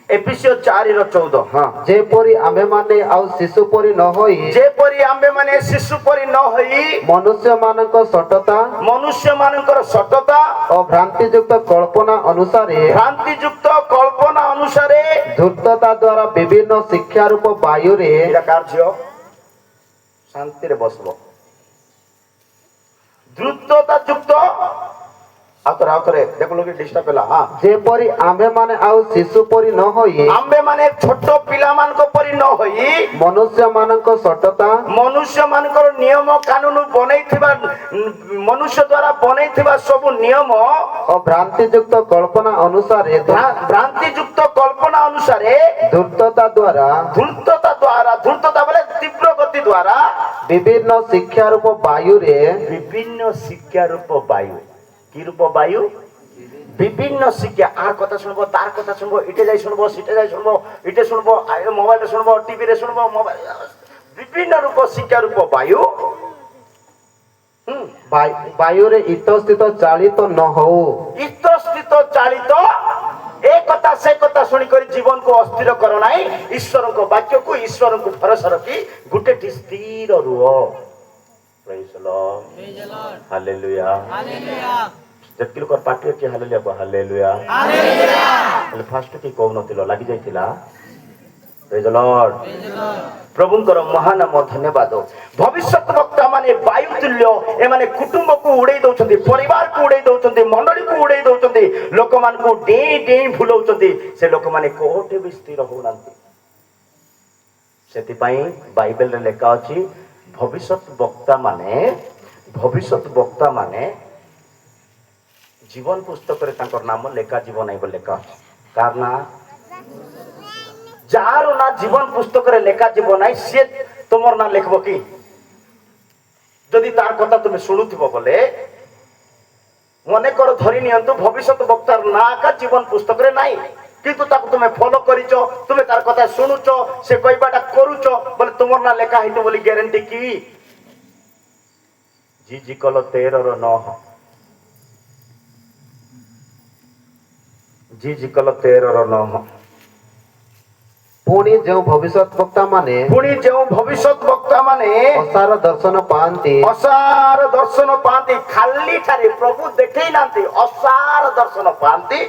एपिसियो 4:14 हां जेपरि आमे माने आ शिशु परि न होई जेपरि आमे माने शिशु परि न होई मनुष्य मानकर सटता और भ्रांति युक्त कल्पना अनुसारे धूर्तता द्वारा विभिन्न शिक्षा रूप वायु रे कार्य शांति रे बसबो धूर्तता युक्त ଆଉ ଥରେ ଦେଖ ଲୋକ ଡିଷ୍ଟର୍ବ ହେଲା। ହଁ, ଯେପରି ଆମ୍ଭେମାନେ ଆଉ ଶିଶୁ ପରି ନ ହୋଇ ଆମ୍ଭେ ମାନେ ଛୋଟ ପିଲାମାନଙ୍କ ପରି ନ ହୋଇ ମନୁଷ୍ୟମାନଙ୍କ ସଟତା ମନୁଷ୍ୟ ମାନଙ୍କର ନିୟମ କାନୁନ ବନେଇଥିବା ମନୁଷ୍ୟ ଦ୍ଵାରା ବନେଇଥିବା ସବୁ ନିୟମ ଓ ଭ୍ରାନ୍ତିଯୁକ୍ତ କଳ୍ପନା ଅନୁସାରେ ଭ୍ରାନ୍ତି ଯୁକ୍ତ କଳ୍ପନା ଅନୁସାରେ ଧୂର୍ତ୍ତତା ଦ୍ୱାରା ଧୂର୍ତ୍ତତା ବୋଲେ ତୀବ୍ର ଗତି ଦ୍ଵାରା ବିଭିନ୍ନ ଶିକ୍ଷା ରୂପ ବାୟୁରେ বিভিন্ন শিক্ষা রূপ বায়ু কি রূপ বায়ু বিভিন্ন শিক্ষা আর কথা শুনবো তার কথা শুনবো ইটে যাই শুনবো সিটে যাই শুনবো ইটে শুনবো মোবাইলে শুনবো টিভিরে শুনবো মোবাইল বিভিন্ন রূপ শিক্ষা রূপ বায়ু ବାୟୁରେ ଇତସ୍ଥିତ ଚାଳିତ ନ ହଉ ଇତସ୍ଥିତ ଚାଳିତ ଏ କଥା ସେ କଥା ଶୁଣିକରି ଜୀବନକୁ ଅସ୍ଥିର କର ନାହିଁ। ଈଶ୍ୱରଙ୍କ ବାକ୍ୟକୁ ଈଶ୍ୱରଙ୍କୁ ଭରସା ରଖି ଗୋଟେଟି ସ୍ଥିର ରୁହ। ପ୍ରେଜ୍ ଦ ଲର୍ଡ, ହାଲେଲୁୟା। ଯେତିକି ଲୋକ ପାଟି ଅଛି ହାଲେଲୁୟା କହ, ହାଲେଲୁୟା। ହେଲେ ଫାଷ୍ଟ କି କହୁନଥିଲ ଲାଗି ଯାଇଥିଲା। ପ୍ରେଜ୍ ଦ ଲର୍ଡ, ପ୍ରଭୁଙ୍କର ମହାନାମ ଧନ୍ୟବାଦ। ଭବିଷ୍ୟତ ବକ୍ତା ମାନେ ବାୟୁ ତୁଲ୍ୟ, ଏମାନେ କୁଟୁମ୍ବକୁ ଉଡେଇ ଦଉଛନ୍ତି, ପରିବାରକୁ ଉଡେଇ ଦଉଛନ୍ତି, ମଣ୍ଡଳୀକୁ ଉଡେଇ ଦଉଛନ୍ତି, ଲୋକମାନଙ୍କୁ ଡେଇଁ ଡେଇଁ ଭୁଲଉଛନ୍ତି। ସେ ଲୋକମାନେ କୋଉଠି ବି ସ୍ଥିର ହଉନାହାନ୍ତି। ସେଥିପାଇଁ ବାଇବେଲରେ ଲେଖା ଅଛି ଭବିଷ୍ୟତ ବକ୍ତା ମାନେ ଜୀବନ ପୁସ୍ତକରେ ତାଙ୍କର ନାମ ଲେଖା ଯିବ ନାହିଁ ବୋଲି ଲେଖା ଅଛି। କାହାର ନା? ଯାହାର ନା ଜୀବନ ପୁସ୍ତକରେ ଲେଖା ଯିବ ନାହିଁ ସିଏ ତୁମର ନା ଲେଖବ କି? ଯଦି ତାର କଥା ତୁମେ ଶୁଣୁଥିବ ବୋଲେ ମନେ କର, ଧରି ନିଅନ୍ତୁ ଭବିଷ୍ୟତ ବକ୍ତାର ନା ଏକା ଜୀବନ ପୁସ୍ତକରେ ନାହିଁ, କିନ୍ତୁ ତାକୁ ତୁମେ ଫଲୋ କରିଛ, ତୁମେ ତାର କଥା ଶୁଣୁଛ, ସେ କହିବାଟା କରୁଛ ବୋଲେ ତୁମର ନା ଲେଖା ହେଇଥିବ ବୋଲି ଗ୍ୟାରେଣ୍ଟି କି? ଜି କଲ 13:9 ଜି କଲ 13:9 ପୁଣି ଯେଉଁ ଭବିଷ୍ୟତ ବକ୍ତା ମାନେ ଅସାର ଦର୍ଶନ ପାଆନ୍ତି ଖାଲି ଠାରେ ପ୍ରଭୁ ଦେଖେଇ ନାହାନ୍ତି, ଅସାର ଦର୍ଶନ ପାଆନ୍ତି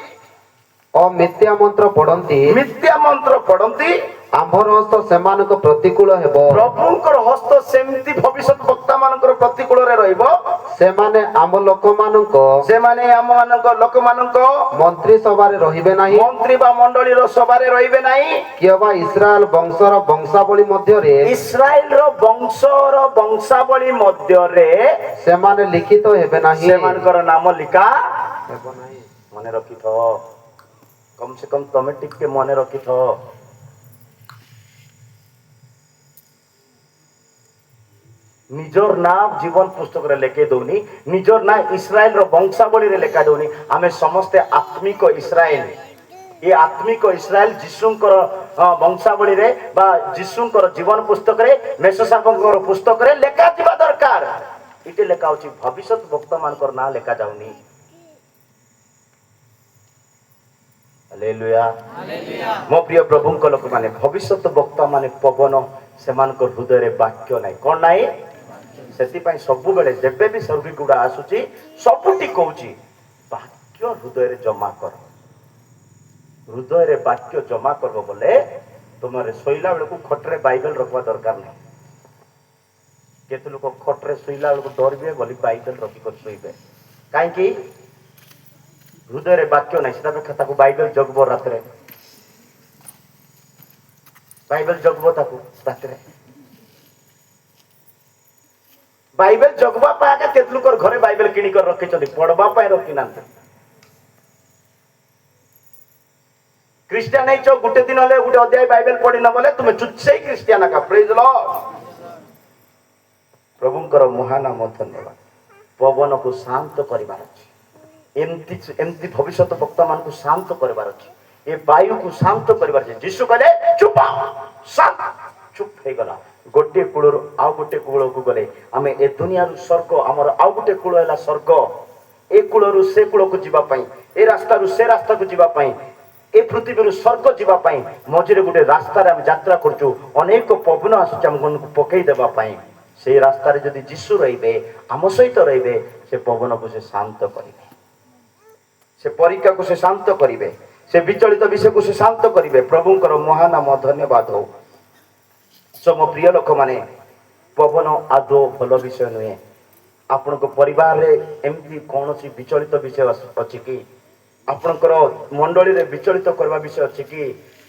ଓ ମିଥ୍ୟା ମନ୍ତ୍ର ପଢନ୍ତି ଆମ୍ଭର ହସ୍ତ ସେମାନଙ୍କ ପ୍ରତିକୂଳ ହେବ। ପ୍ରଭୁଙ୍କର ହସ୍ତ ସେମିତି ଭବିଷ୍ୟତ ବକ୍ତା ମାନଙ୍କର ପ୍ରତିକୂଳରେ ରହିବ। ସେମାନେ ଆମ ଲୋକମାନଙ୍କ ମନ୍ତ୍ରୀ ସଭାରେ ରହିବେ ନାହିଁ, ମନ୍ତ୍ରୀ ବା ମଣ୍ଡଳୀର ସଭାରେ ରହିବେ ନାହିଁ, କିମ୍ବା ଇସ୍ରାଏଲ ବଂଶର ବଂଶାବଳୀ ମଧ୍ୟରେ ସେମାନେ ଲିଖିତ ହେବେ ନାହିଁ। ସେମାନଙ୍କର ନାମ ଲେଖା ହେବ ନାହିଁ। ମନେ ରଖିଥ, କମ ସେ କମ ତମେ ଟିକେ ମନେ ରଖିଥ। ନିଜର ନାଁ ଜୀବନ ପୁସ୍ତକରେ ଲେଖେଇ ଦଉନି, ନିଜର ନାଁ ଇସ୍ରାଏଲର ବଂଶାବଳୀରେ ଲେଖା ଦଉନି। ଆମେ ସମସ୍ତେ ଆତ୍ମିକ ଇସ୍ରାଏଲ। ଏ ଆତ୍ମିକ ଇସ୍ରାଏଲ ଯୀଶୁଙ୍କର ବଂଶାବଳୀରେ ବା ଯୀଶୁଙ୍କର ଜୀବନ ପୁସ୍ତକରେ, ମେଷଶାବକଙ୍କର ପୁସ୍ତକରେ ଲେଖା ଯିବା ଦରକାର। ଏଠି ଲେଖା ହଉଛି ଭବିଷ୍ୟତ ବକ୍ତା ମାନଙ୍କର ନାଁ ଲେଖା ଯାଉନି। ହାଲେଲୁୟା। ମୋ ପ୍ରିୟ ପ୍ରଭୁଙ୍କ ଲୋକମାନେ, ଭବିଷ୍ୟତ ବକ୍ତା ମାନେ ପବନ, ସେମାନଙ୍କ ହୃଦୟରେ ବାକ୍ୟ ନାହିଁ। କଣ ନାହିଁ? ସେଥିପାଇଁ ସବୁବେଳେ ଯେବେ ବି ସର୍ଭି ଗୁଡା ଆସୁଛି ସବୁଠି କହୁଛି ବାକ୍ୟ ହୃଦୟରେ ଜମା କର। ହୃଦୟରେ ବାକ୍ୟ ଜମା କରିବ ବୋଲେ ତୁମର ଶୋଇଲା ବେଳକୁ ଖଟରେ ବାଇବେଲ ରଖିବା ଦରକାର ନାହିଁ। କେତେ ଲୋକ ଖଟରେ ଶୋଇଲା ବେଳକୁ ଡରିବେ ବୋଲି ବାଇବେଲ ରଖିକରି ଶୋଇବେ। କାହିଁକି? ହୃଦୟରେ ବାକ୍ୟ ନାହିଁ। ସେଟା ତାକୁ ବାଇବେଲ ଜଗିବ ରାତିରେ, ବାଇବେଲ ଜଗିବ ତାକୁ ରାତିରେ। ବାଇବେଲ ଜଗବା ପାଇଁ ଆକା କେତେ ଲୋକର ଘରେ ବାଇବେଲ କିଣିକରି ରଖିଛନ୍ତି, ପଢବା ପାଇଁ ରଖିନାହାନ୍ତି। ଖ୍ରୀଷ୍ଟିଆନ ହେଇଛ, ଗୋଟେ ଦିନ ହେଲେ ଗୋଟେ ଅଧ୍ୟାୟ ବାଇବେଲ ପଢିନ ବୋଲେ ତୁମେ ଚୁଚେଇ ଖ୍ରୀଷ୍ଟିଆନ ଆକା। ପ୍ରେଜ୍ ଦ ଲର୍ଡ। ପ୍ରଭୁଙ୍କର ମହାନାମ ଧନ୍ୟବାଦ। ପବନକୁ ଶାନ୍ତ କରିବାର ଅଛି। ଏମିତି ଭବିଷ୍ୟତ ବକ୍ତା ମାନଙ୍କୁ ଶାନ୍ତ କରିବାର ଅଛି। ଏ ବାୟୁକୁ ଶାନ୍ତ କରିବାର ଅଛି। ଯୀଶୁ କହିଲେ ଚୁପ, ଶାନ୍ତ। ଚୁପ ହେଇଗଲା। ଗୋଟିଏ କୂଳରୁ ଆଉ ଗୋଟିଏ କୂଳକୁ ଗଲେ ଆମେ ଏ ଦୁନିଆରୁ ସ୍ୱର୍ଗ, ଆମର ଆଉ ଗୋଟିଏ କୂଳ ହେଲା ସ୍ୱର୍ଗ। ଏ କୂଳରୁ ସେ କୂଳକୁ ଯିବା ପାଇଁ, ଏ ରାସ୍ତାରୁ ସେ ରାସ୍ତାକୁ ଯିବା ପାଇଁ, ଏ ପୃଥିବୀରୁ ସ୍ୱର୍ଗ ଯିବା ପାଇଁ ମଝିରେ ଗୋଟେ ରାସ୍ତାରେ ଆମେ ଯାତ୍ରା କରୁଛୁ। ଅନେକ ପବନ ଆସୁଛି ଆମକୁ ପକେଇ ଦେବା ପାଇଁ। ସେଇ ରାସ୍ତାରେ ଯଦି ଯୀଶୁ ରହିବେ, ଆମ ସହିତ ରହିବେ, ସେ ପବନକୁ ସେ ଶାନ୍ତ କରିବେ, ସେ ପରୀକ୍ଷାକୁ ସେ ଶାନ୍ତ କରିବେ, ସେ ବିଚଳିତ ବିଷୟକୁ ସେ ଶାନ୍ତ କରିବେ। ପ୍ରଭୁଙ୍କର ମହାନାମ ଧନ୍ୟବାଦ ହଉ। ମୋ ପ୍ରିୟ ଲୋକମାନେ, ପବନ ଆଦୌ ଭଲ ବିଷୟ ନୁହେଁ। ଆପଣଙ୍କ ପରିବାରରେ ଏମିତି କୌଣସି ବିଚଳିତ ବିଷୟ ଅଛି କି? ଆପଣଙ୍କର ମଣ୍ଡଳୀରେ ବିଚଳିତ କରିବା ବିଷୟ ଅଛି କି?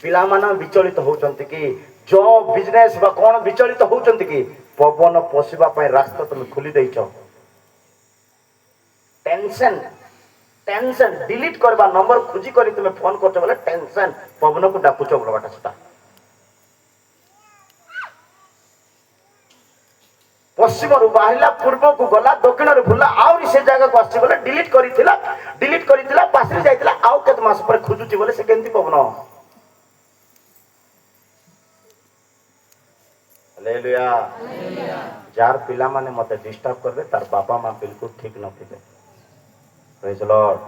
ପିଲାମାନେ ବିଚଳିତ ହଉଛନ୍ତି କି? ଜବ୍ ବିଜନେସ୍ ବା କଣ ବିଚଳିତ ହଉଛନ୍ତି କି? ପବନ ପଶିବା ପାଇଁ ରାସ୍ତା ତମେ ଖୋଲି ଦେଇଛ। ଟେନସନ डिलीट करबा नंबर खोजी करी तुम फोन करछ बोले टेंशन पवन को डाकुछ बोलबाटा सेटा पश्चिम रु बाहला पूर्व को गला दक्षिण रु भुला आउरी से जगह को आछि बोले डिलीट करिथिला पासरी जाइथिला आउ केत मास पर खोजुची बोले से केंती पवन हालेलुया जार पिला माने मते डिस्टर्ब करबे तार बाबा मां बिल्कुल ठीक न थिबे प्रेज लॉर्ड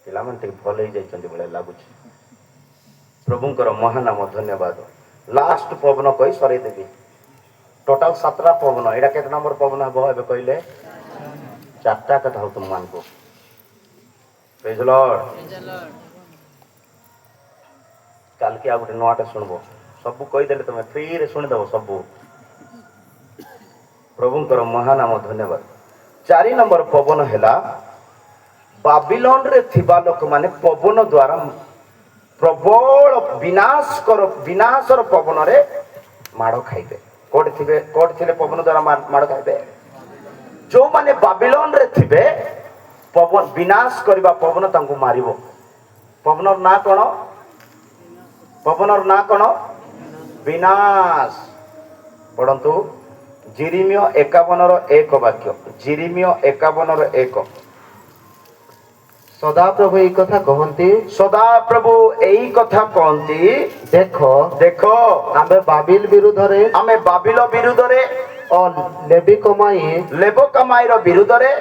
पिला माने भल ही जाइछन्ती बोले लागुची प्रभुंकर महानाम धन्यवाद लास्ट पवन कही सरे देवी टोटल 17 पवन एटा केते नंबर पवन हबो एबे कहिले चारटा कथा हो तुम मान को प्रेज लॉर्ड काल के आ गोटे नोटा सुनबो सब कहि देले तुम फ्री रे सुनि दबो सब प्रभुंकर महानाम धन्यवाद 4 नंबर पवन हैला बाबिलोन रे थिबा लोक माने पवन द्वारा प्रबल विनाशर पवन रे माड़ खाइबे कोड थिले पवन द्वारा माड़ खाइबे जो माने बाबिलोन रे थिबे पवन विनाश करबा पवन तांको मारिबो पवनर ना कोन विनाश पढंतु जिरिमियो 51 रो 1 वाक्य जिरिमियो 51 रो 1 सदा प्रभु एई कथा कहंती सदा प्रभु एई कथा कहंती देखो आमे बाबिल विरुद्धरे और लेबो कमाई रो विरुद्धरे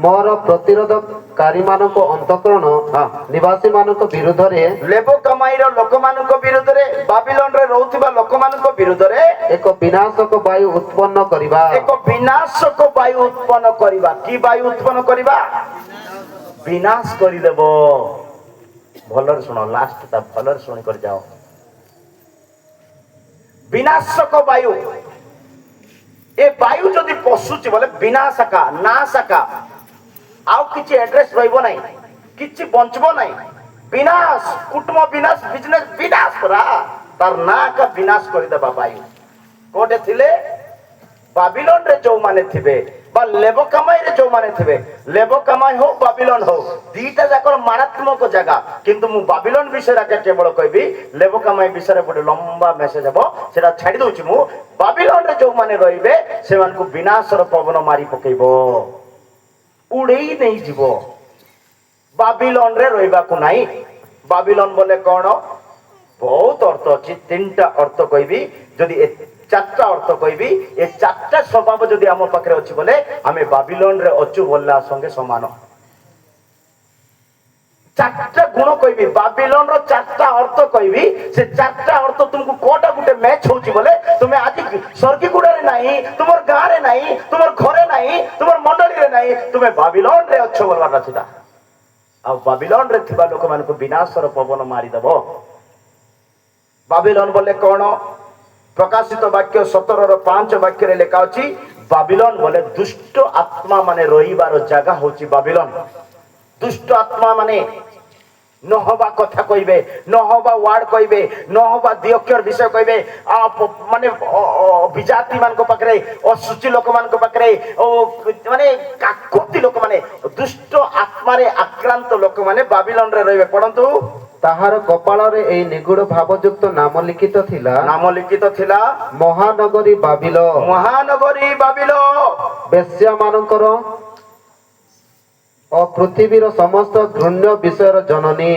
मोर प्रतिरोधकारी मानको अंतकरण निवासी मानको विरुद्धरे लेबो कमाई रो लोक मानको विरुद्धरे बाबिलोन रे रहउथिबा लोक मानको विरुद्धरे एक विनाशक वायु उत्पन्न करिबा की वायु उत्पन्न करिबा विनाश करी देबो भलर सुनो लास्ट ता भलर सुनि कर जाओ विनाशक वायु ए वायु जदि पशुची बोले विनाशका नाशका आउ किछि एड्रेस रहइबो नाही किछि बंचबो नाही विनाश कुटुंब विनाश बिजनेस विनाश करा तार ना का विनाश करि देबा वायु कोटे थिले बाबिलोन रे जो माने थिबे बा लेबो कमाई रे जो माने थिबे लेबो कमाई हो बाबिलोन हो दीटा जाकर मारात्मक जगह किंतु मु बाबिलोन विषय रा केवल कहबी लेबो कमाई विषय रे बडे लंबा मेसेज हबो सेटा छाडी दोछि मु बाबिलोन रे जो माने रहिबे सेमान को विनाशर पवन मारी पकेइबो उड़ेई नहीं जीवो बाबिलोन रे रहिबा को नाही बाबिलोन बोले कोन बहुत अर्थ अछि तीनटा अर्थ कहबी जदि 4टा अर्थ कहबी ए 4टा स्वभाव जदि हम पाखरे अछि बोले हमें बाबिलोन रे अछु बोलला संगे समान 4टा गुण कहबी बाबिलोन रो 4टा अर्थ कहबी से 4टा अर्थ तुमको कोटा गुटे मैच होची बोले तुमे आज स्वर्गी गुडा रे नाही तुमर गां रे नाही तुमर घरे नाही तुमर मंडली रे नाही तुमे बाबिलोन रे अछु बोलवा रछिता आ बाबिलोन रे थिबा लोक मान को विनाशर पवन मारी दबो बाबिलोन बोले कोन प्रकाशित वाक्य 17 रो 5 वाक्य रे लिखा अछि बाबिलोन बोले दुष्ट आत्मा माने रहिबार जगह होची बाबिलोन दुष्ट आत्मा माने न होबा कथा कहबे न होबा वर्ड कहबे न होबा दियक्षर विषय कहबे माने विजाति मान को पकरे असुचि लोक मान को पकरे ओ माने काकुति लोक माने दुष्ट आत्मा रे आक्रांत लोक माने बाबिलोन रे रहबे पढंतु ताहार कपाल रे ए निगुड़ भावयुक्त नाम लिखित थिला महानगरी बाबिलो बेश्या मानकर और पृथ्वीर समस्त घृण्य विषयर जननी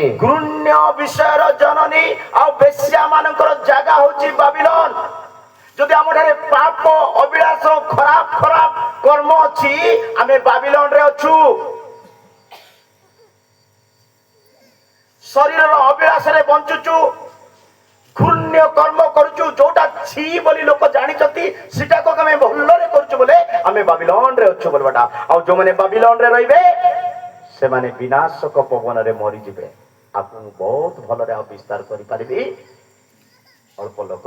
आ बेश्या मानकर जगह होची बाबिलोन जदि हम ठारे पाप अभिलाष खराब कर्म अछि आमे बाबिलोन रे अछु शरीर अभिलाष रे बंचुचु घृण्य कर्म करूचु जोटा छी बोली लोक जानि छथि सिटा को हमें भल्लरे करूचु बोले हमें बाबिलोन रे अछु बोलबाटा आ जो माने बाबिलोन रे रहिबे से माने विनाशक पवन रे मरि जिबे आपन बहुत भलरे विस्तार करि पारिबी अल्प लोक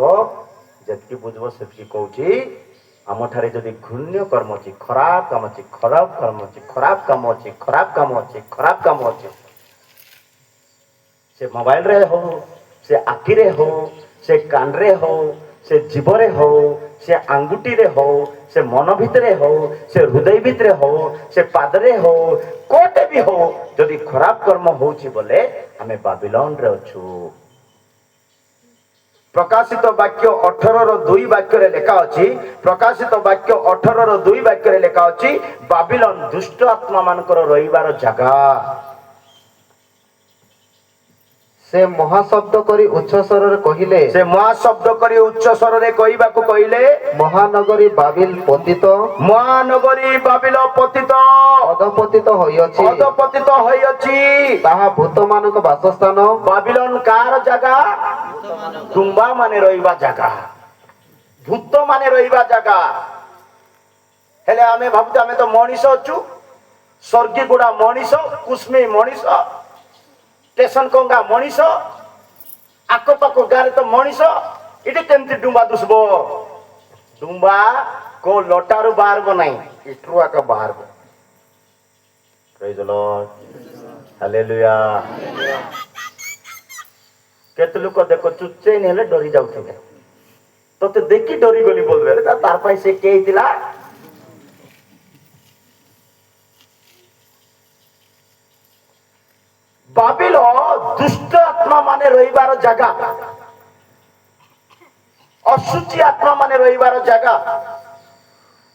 जति बुझबो सेति कहूची ଆମଠାରେ ଯଦି ଘୃଣ୍ୟ କର୍ମ ଅଛି, ଖରାପ କାମ ଅଛି, ଖରାପ କର୍ମ ଅଛି, ଖରାପ କାମ ଅଛି, ଖରାପ କାମ ଅଛି, ଖରାପ କାମ ଅଛି, ସେ ମୋବାଇଲରେ ହଉ, ସେ ଆଖିରେ ହଉ, ସେ କାନରେ ହଉ, ସେ ଜୀବରେ ହଉ, ସେ ଆଙ୍ଗୁଠିରେ ହଉ, ସେ ମନ ଭିତରେ ହଉ, ସେ ହୃଦୟ ଭିତରେ ହଉ, ସେ ପାଦରେ ହଉ, କୋଟେ ବି ହଉ, ଯଦି ଖରାପ କର୍ମ ହଉଛି ବୋଲେ ଆମେ ବାବିଲନରେ ଅଛୁ। ପ୍ରକାଶିତ ବାକ୍ୟ 18:2 ବାକ୍ୟରେ ଲେଖା ଅଛି, ପ୍ରକାଶିତ ବାକ୍ୟ 18:2 ବାକ୍ୟରେ ଲେଖା ଅଛି, ବାବିଲନ ଦୁଷ୍ଟ ଆତ୍ମା ମାନଙ୍କର ରହିବାର ଜାଗା। ସେ ମହାଶବ୍ଦ କରି ଉଚ୍ଚ ସ୍ୱରରେ କହିଲେ, ସେ ମହାଶବ୍ଦ କରି ଉଚ୍ଚ ସ୍ୱରରେ କହିବାକୁ କହିଲେ, ମହାନଗରୀ ବାବିଲ ପତିତ, ମହାନଗରୀ ବାବିଲ ପତିତ, ଅଧପତିତ ହୋଇଅଛି। ଅଧପତିତ ହୋଇଅଛି। ତାହା ଭୂତମାନଙ୍କ ବାସସ୍ଥାନ। ବାବିଲନ କାହାର ଜାଗା? ଦୁମ୍ବା ମାନେ ରହିବା ଜାଗା, ଭୂତ ମାନେ ରହିବା ଜାଗା। ହେଲେ ଆମେ ଭାବୁଛୁ ଆମେ ତ ମଣିଷ ଅଛୁ, ସ୍ୱର୍ଗୀ ଗୁଡା ମଣିଷ, କୁସ୍ମି ମଣିଷ, ଷ୍ଟେସନ କଙ୍ଗା ମଣିଷ, ଆଖପାଖ ଗାଁରେ ତ ମଣିଷ, ଏଠି କେମିତି ଡୁମ୍ବା ଦୁଷବ? ଡୁମ୍ବା କୋ ଲଟାରୁ ବାହାରବ ନାହିଁ, ଏଠରୁ ଆକା ବାହାରବ। Praise the Lord. Hallelujah. କେତେ ଲୋକ ଦେଖ ଚୁଚେଇ ନେଲେ ଡରି ଯାଉଥିବେ, ତତେ ଦେଖି ଡରିଗଲି ବୋଲବେ, ତାର ପାଇଁ ସେ କେ ହେଇଥିଲା? ବାବିଲ ଦୁଷ୍ଟ ଆତ୍ମା ମାନେ ରହିବାର ଜାଗା, ଅଶୁଚି ଆତ୍ମା ମାନେ ରହିବାର ଜାଗା।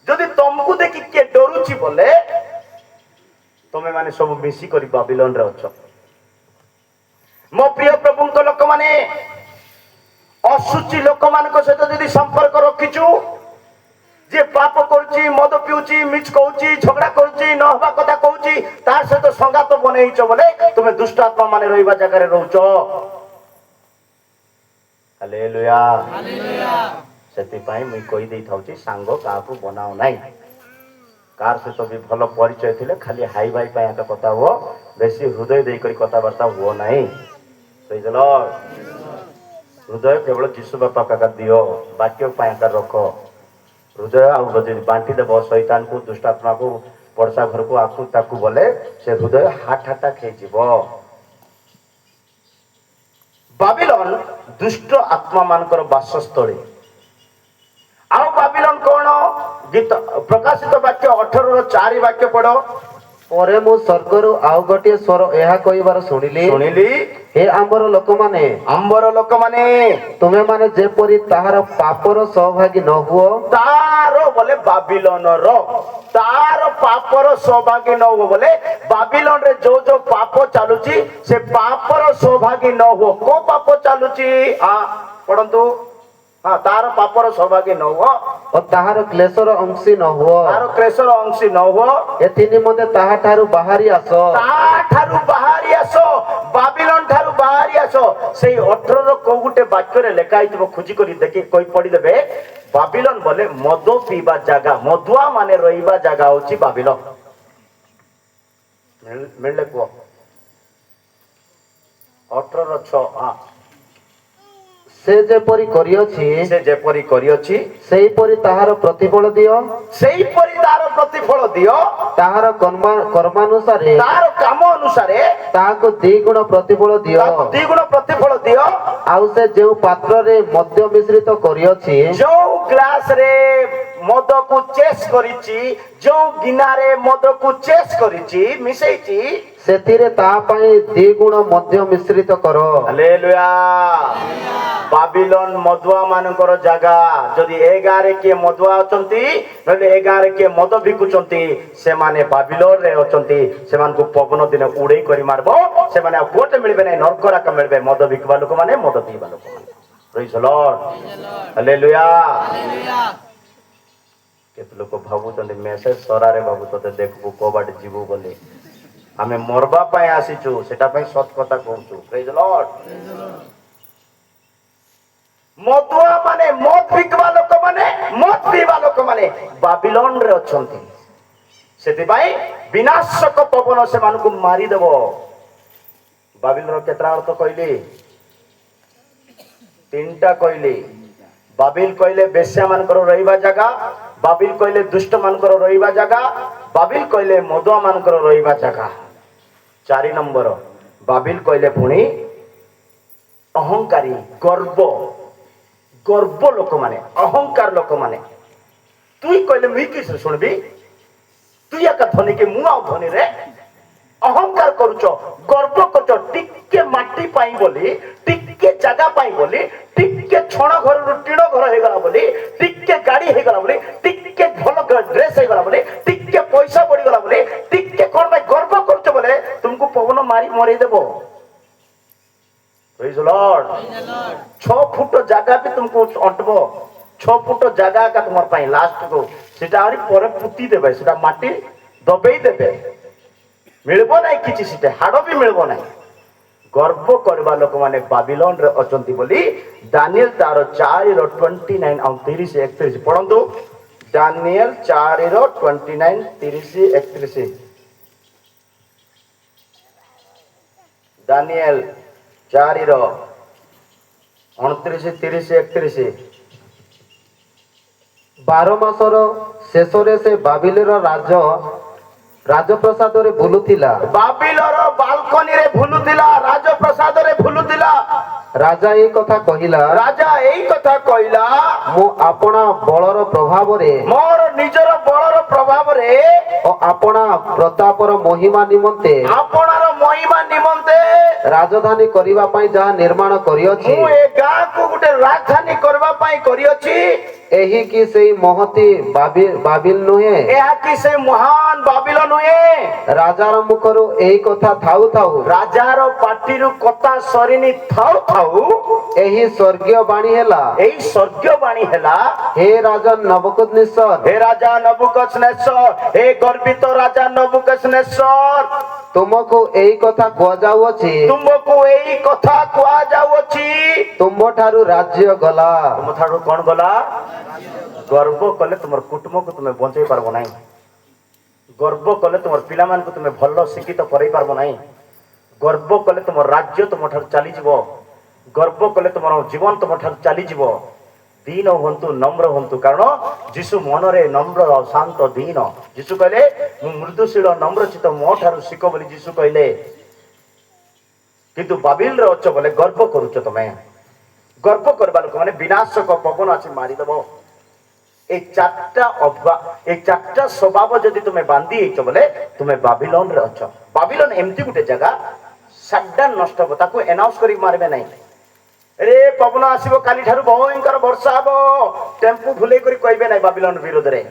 ଯଦି ତମକୁ ଦେଖି କିଏ ଡରୁଛି ବୋଲେ ତମେ ମାନେ ସବୁ ମିଶିକରି ବାବିଲନରେ ଅଛ। ମୋ ପ୍ରିୟ ପ୍ରଭୁଙ୍କ ଲୋକମାନେ, ଅଶୁଚି ଲୋକମାନଙ୍କ ସହିତ ଯଦି ସମ୍ପର୍କ ରଖିଛୁ, ଯେ ପାପ କରୁଛି, ମଦ ପିଉଛି, ମିଛ କହୁଛି, ଝଗଡା କରୁଛି, ନ ହବା କଥା କହୁଛି, ତାର ସହିତ ସଂଗାତ ବନେଇଛ ବୋଲେ ତୁମେ ଦୁଷ୍ଟ ଆତ୍ମା ମାନେ ରହିବା ଜାଗାରେ ରହୁଛ। ହାଲେଲୁୟା। ସେଥିପାଇଁ ମୁଁ କହି ଦେଇଥାଉଛି, ସାଙ୍ଗ କାହାକୁ ବନାଅ ନାହିଁ। କାହାର ସହିତ ବି ଭଲ ପରିଚୟ ଥିଲେ ଖାଲି ହାଇ ଭାଇ ପାଇଁ ଏକା କଥା ହୁଅ, ବେଶୀ ହୃଦୟ ଦେଇକରି କଥାବାର୍ତ୍ତା ହୁଅ ନାହିଁ। Praise the Lord. ହୃଦୟ କେବଳ ଯୀଶୁ ବାପା କାକା ଦିଅ, ବାକ୍ୟ ପାଇଁ ଏକା ରଖ। ହୃଦୟ ଆଉ ଯଦି ବାଣ୍ଟି ଦେବ ଶୈତାନକୁ, ଦୁଷ୍ଟାତ୍ମାକୁ, ପଡିଶା ଘରକୁ, ଆକୁ ତାକୁ ବୋଲେ ସେ ହୃଦୟ ହାଟ ହାଟାକ ହେଇଯିବ। ବାବିଲନ ଦୁଷ୍ଟ ଆତ୍ମା ମାନଙ୍କର ବାସସ୍ଥଳୀ। ଆଉ ବାବିଲନ କଣ? ଗୀତ ପ୍ରକାଶିତ ବାକ୍ୟ 18:4 ବାକ୍ୟ ପଢ। ପରେ ମୁଁ ସ୍ୱର୍ଗରୁ ଆଉ ଗୋଟିଏ ସ୍ୱର ଏହା କହିବାର ଶୁଣିଲି, ହେ ଆମ୍ବର ଲୋକମାନେ, ଆମ୍ବର ଲୋକମାନେ, ତୁମେମାନେ ଯେପରି ତାହାର ପାପର ସହଭାଗୀ ନ ହୁଅ, ତାର ବୋଲେ ବାବିଲନର, ତାର ପାପର ସୌଭାଗୀ ନ ହୁଅ ବୋଲେ ବାବିଲନରେ ଯୋଉ ଯୋଉ ପାପ ଚାଲୁଛି ସେ ପାପର ସୌଭାଗୀ ନ ହୁଅ। କୋ ପାପ ଚାଲୁଛି? ପଢନ୍ତୁ। ତାର ପାପର ସୌଭାଗୀ ନ ହୁଅ ଓ ତାହାର କ୍ଲେଶର ଅଂଶୀ ନ ହୁଅ, ତାର କ୍ଲେଶର ଅଂଶୀ ନ ହୁଅ, ଏଥି ନିମନ୍ତେ ତାହାଠାରୁ ବାହାରି ଆସ। ତାଠାରୁ ବାହାରି ଆସ, ବାବିଲନ ଠାରୁ ବାହାରି ଆସ। ସେଇ 18ର କୋଉ ଗୋଟେ ବାକ୍ୟରେ ଲେଖା ହେଇଥିବ, ଖୋଜି କରି ଦେଖି କହି ପଢିଦେବେ। ବାବିଲନ ବୋଲେ ମଦ ପିଇବା ଜାଗା, ମଦୁଆ ମାନେ ରହିବା ଜାଗା ହଉଛି ବାବିଲନ। ମିଳିଲେ କୁହ। 18:6। ସେ ଯେପରି କରିଅଛି, ସେ ଯେପରି କରିଅଛି ସେହିପରି ତାହାର ପ୍ରତିଫଳ ଦିଅ, ସେଇପରି ତାର ପ୍ରତିଫଳ ଦିଅ, ତାହାର କର୍ମାନୁସାରେ, ତାର କାମ ଅନୁସାରେ ତାହାକୁ ଦ୍ୱିଗୁଣ ପ୍ରତିଫଳ ଦିଅ। ତାକୁ ଦ୍ୱିଗୁଣ ପ୍ରତିଫଳ ଦିଅ। ଆଉ ସେ ଯେଉଁ ପାତ୍ରରେ ମଦ୍ୟ ମିଶ୍ରିତ କରିଅଛି, ଯୋଉ ଗ୍ଲାସରେ ମଦକୁ ଚେସ୍ କରିଛି, ଯୋଉ ଗିନାରେ ମଦକୁ ଚେସ୍ କରିଛି, ମିଶେଇଛି, ସେଥିରେ ତାହା ପାଇଁ ଦ୍ୱିଗୁଣ ମଦ୍ୟ ମିଶ୍ରିତ କର। ହାଲେଲୁୟା। ବାବିଲନ ମଦୁଆ ମାନଙ୍କର ଜାଗା। ଯଦି ଏ ଗାଁରେ କିଏ ମଦୁଆ ଅଛନ୍ତି, ନହେଲେ ଏ ଗାଁରେ କିଏ ମଦ ବିକୁଛନ୍ତି, ସେମାନେ ବାବିଲନରେ ଅଛନ୍ତି। ସେମାନଙ୍କୁ ପବନ ଦିନେ ଉଡେଇ କରି ମାରବ, ସେମାନେ ଆଉ କୋଟେ ମିଳିବେ ନାହିଁ, ନର୍କରାକ ମିଳିବେ। ମଦ ବିକିବା ଲୋକମାନେ, ମଦ ପିଇବା ଲୋକମାନେ। Praise the Lord. ହାଲେଲୁୟା। କେତେ ଲୋକ ଭାବୁଛନ୍ତି ମେସେଜ ସରାରେ ବାବୁ ତତେ ଦେଖବୁ କୋ ବାଟେ ଯିବୁ ବୋଲି। ଆମେ ମରବା ପାଇଁ ଆସିଛୁ, ସେଟା ପାଇଁ ସତ କଥା କହୁଛୁ। Praise the Lord. ମଦୁଆ ମାନେ, ମଦ ବିକିବା ଲୋକମାନେ, ମଦ ପିଇବା ଲୋକମାନେ ବାବିଲନରେ ଅଛନ୍ତି। ସେଥିପାଇଁ ବିନାଶକ ପବନ ସେମାନଙ୍କୁ ମାରିଦେବ। ବାବିଲର କେତେଟା ଅର୍ଥ କହିଲି? 3ଟା କହିଲି। ବାବିଲ କହିଲେ ବେଶ୍ୟା ମାନଙ୍କର ରହିବା ଜାଗା, ବାବିଲ କହିଲେ ଦୁଷ୍ଟ ମାନଙ୍କର ରହିବା ଜାଗା, ବାବିଲ କହିଲେ ମଦୁଆ ମାନଙ୍କର ରହିବା ଜାଗା। 4 ନମ୍ବର ବାବିଲ କହିଲେ ପୁଣି ଅହଙ୍କାରୀ, ଗର୍ବ ଲୋକମାନେ, ଅହଙ୍କାର ଲୋକମାନେ। তুই কইলে মুই কি শুনবি, তুই একা ধনী কি মু আও ধনী রে? অহংকার করুছ, গর্ব করছ, টিকে মাটি পাই বলি, টিকে জায়গা পাই বলি, টিকে ছণ ঘর টিণ ঘর হয়ে গলা বলি, টিকে গাড়ি হয়ে গলা বলি, টিকে ভাল ড্রেস হয়ে গলা বলি, টিকে পয়সা পড়ি গলা বলি, টিকে কোন ভাই গর্ব করছ বলে তুমকু পবন মারি মরি দেব। Praise the Lord. 6 ফুট জায়গা भी तुमको অটব, 6 ফুট জায়গা একা তোমার পাই লাস্ট কো সেটা আরি পরে পুতি দেবে, সেটা মাটি দবেই দেবে, মিলব নাই কিছু, সেটা হাড় भी মিলব নাই। গর্ব করবা লোক মানে বাবিলন রে অচন্তি বলি দানিয়েল তার 4 ର 29 ଆଉ 30 31 পড়ন্তু। দানিয়েল 4 ର 29 30 31। ଦାନିଏଲ 4 ର 29 30 31। 12 ମାସର ଶେଷରେ ସେ ବାବିଲର ରାଜପ୍ରସାଦରେ ବୁଲୁଥିଲା। ବାବିଲର ବାଲକୋନି ରେ ବୁଲୁଥିଲା, ରାଜପ୍ରସାଦରେ ବୁଲୁଥିଲା। ରାଜା ଏଇ କଥା କହିଲା, ରାଜା ଏଇ କଥା କହିଲା, ମୁଁ ଆପଣା ବଳର ପ୍ରଭାବରେ ମୋର ନିଜର ବଳର ପ୍ରଭାବରେ ଓ ଆପଣା ପ୍ରତାପର ମହିମା ନିମନ୍ତେ ଆପଣାର ମହିମା ନିମନ୍ତେ ରାଜଧାନୀ କରିବା ପାଇଁ ଯାହା ନିର୍ମାଣ କରିଅଛି, ମୁଁ ଏ ଗାଁକୁ ଗୋଟେ ରାଜଧାନୀ କରିବା ପାଇଁ କରିଅଛି। ଏହି କି ସେଇ ମହତି ବାବିଲ ନୁହେଁ? ଏହା କି ସେ ମହାନ ବାବିଲ ନୁହେଁ? ରାଜାର ମୁଖରୁ ଏହି କଥା ଥାଉ ଥାଉ, ରାଜାର ପାଟିରୁ କଥା ସରିନି ଥାଉ ଥାଉ ଏହି ସ୍ୱର୍ଗୀୟ ବାଣୀ ହେଲା, ଏଇ ସ୍ୱର୍ଗୀୟ ବାଣୀ ହେଲା, ହେ ରାଜା ନବୁକଦ୍ନେସର, हे राजा नबुकदनेस्सर, हे गर्वित राजा नबुकदनेस्सर, ତୁମକୁ ଏଇ କଥା କୁହାଯାଉଅଛି, तुमको एई कथा कुआ जाउछि। ତୁମ୍ଭଠାରୁ ରାଜ୍ୟ ଗଲା। तुम थाडू कोन गला? गर्व कले तुमर कुटुंब को तुमे बंचाई पारबो नाही, गर्व कले तुमर पिला मान को तुमे भल्लो शिक्षित करई पारबो नाही, गर्व कले तुमर राज्य तुम ठार चली जीवो, गर्व कले तुमर जीवन तुम ठार चली जीवो। दीन हंतु, नम्र हंतु, कारण जीशु मनरे नम्र शांत दीन। जीशु कहले मु मृदुशील नम्रचित मो ठार शिख बोली जीशु कहले। किंतु बाबिल रे अच्छ बोले गर्व करूछ, तमे गर्व करबा लोक माने विनाशक पवन आसी मारी देबो। ए चारटा स्वभाव जदि तुमे बांधी हेछ बोले तुमे बाबिलोन रे अच्छ। बाबिलोन एमती गुटे जगह सडन नष्ट हो, ताको अनाउंस करी मारबे नाही। अरे पवन आसीबो, काली ठारू भयंकर वर्षा हबो, टेम्पू भुले करी कहबे नाही बाबिलोन विरोध रे।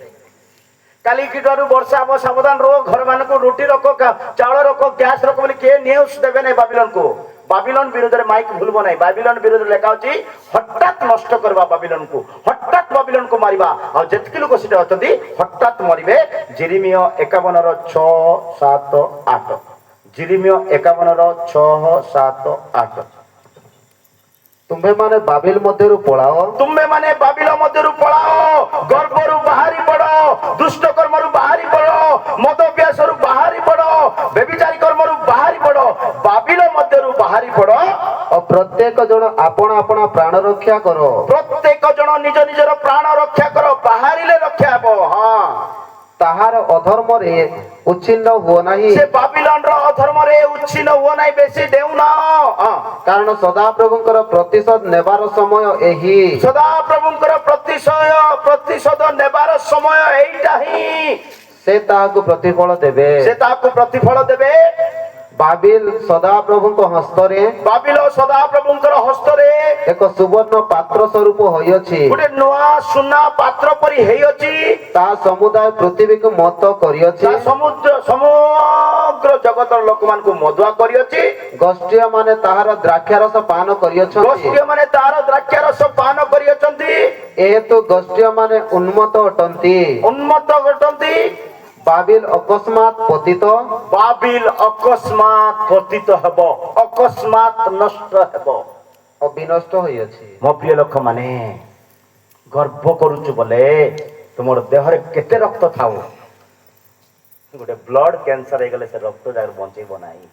काली की ठारू वर्षा हबो, सावधान रो, घर मान को रोटी रखो, चावल रखो, गैस रखो बोली के न्यूज देबे नाही बाबिलोन को। बाबिलोन विरोध रे माइक भूलबो नाही। बाबिलोन विरोध रे लेखा होची हठात नष्ट करबा बाबिलोन को, हठात बाबिलोन को मारिबा। आ जेतकी लोक सिटे अछंती हठात मरिबे। जेरेमिया 51 ର 6 7 8। जेरेमिया 51 ର 6 7 8। ତୁମ୍ଭେ ମାନେ ବାବିଲ ମଧ୍ୟରୁ ପଳାଅ, ତୁମେ ମାନେ ବାବିଲ ମଧ୍ୟରୁ ପଳାଅ, ଗର୍ଭରୁ ବାହାରି ପଡ, ଦୁଷ୍ଟ କର୍ମରୁ ବାହାରି ପଡ, ମଦ ଅଭ୍ୟାସରୁ ବାହାରି ପଡ, ବ୍ୟଭିଚାରୀ କର୍ମରୁ ବାହାରି ପଡ, ବାବିଲ ମଧ୍ୟରୁ ବାହାରି ପଡ। ଓ ପ୍ରତ୍ୟେକ ଜଣ ଆପଣା ଆପଣା ପ୍ରାଣ ରକ୍ଷା କର। ପ୍ରତ୍ୟେକ ଜଣ ନିଜ ନିଜର ପ୍ରାଣ ରକ୍ଷା କର, ବାହାରିଲେ ରକ୍ଷା ହେବ। ହଁ, ତାହାର ଅଧର୍ମରେ ଉଚ୍ଛିନ୍ନ ହୁଅ ନାହିଁ, ସେ ବାବିଲନର ଅଧର୍ମରେ ଉଚ୍ଛିନ୍ନ ହୁଅ ନାହିଁ, ବେଶୀ ଦେଉନ। କାରଣ ସଦାପ୍ରଭୁଙ୍କର ପ୍ରତିଶୋଧ ନେବାର ସମୟ ଏହି। ସଦାପ୍ରଭୁଙ୍କର ପ୍ରତିଶୋଧ ନେବାର ସମୟ ଏଇଟା ହିଁ। ସେ ତାହାକୁ ପ୍ରତିଫଳ ଦେବେ। ସେ ତାହାକୁ ପ୍ରତିଫଳ ଦେବେ। ବାବିଲ ସଦାପ୍ରଭୁଙ୍କ ହସ୍ତରେ, ବାବିଲ ସଦାପ୍ରଭୁଙ୍କର ହସ୍ତରେ ଏକ ସୁବର୍ଣ୍ଣ ପାତ୍ର ସ୍ୱରୂପ ହୋଇଅଛି। ଗୋଟେ ନୂଆ ସୁନା ପାତ୍ର ପରି ହେଇଅଛି। ତାହା ସମୁଦାୟ ପୃଥିବୀକୁ ମତ କରିଅଛି। ସମଗ୍ର ଜଗତର ଲୋକମାନଙ୍କୁ ମଦୁଆ କରିଅଛି। ଗୋଷ୍ଠୀୟ ମାନେ ତାହାର ଦ୍ରାକ୍ଷାରସ ପାନ କରିଅଛନ୍ତି। ଗୋଷ୍ଠୀୟ ମାନେ ତାହାର ଦ୍ରାକ୍ଷାରସ ପାନ କରିଅଛନ୍ତି। ଏହେତୁ ଗୋଷ୍ଠୀୟ ମାନେ ଉନ୍ମତ୍ତ ଅଟନ୍ତି। ଉନ୍ମତ୍ତ ଅଟନ୍ତି। ବାବିଲ ଅକସ୍ମାତ ପତିତ, ବାବିଲ ଅକସ୍ମାତ ପତିତ ହେବ, ଅକସ୍ମାତ ନଷ୍ଟ ହେବ ଓ ବିନଷ୍ଟ ହୋଇଅଛି। ମୋ ପ୍ରିୟ ଲୋକ ମାନେ, ଗର୍ବ କରୁଛୁ ବୋଲେ ତୁମର ଦେହରେ କେତେ ରକ୍ତ ଥାଉ, ଗୋଟେ ବ୍ଲଡ କ୍ୟାନ୍ସର ହେଇଗଲେ ସେ ରକ୍ତ ଯାକ ବଞ୍ଚେଇବ ନାହିଁ।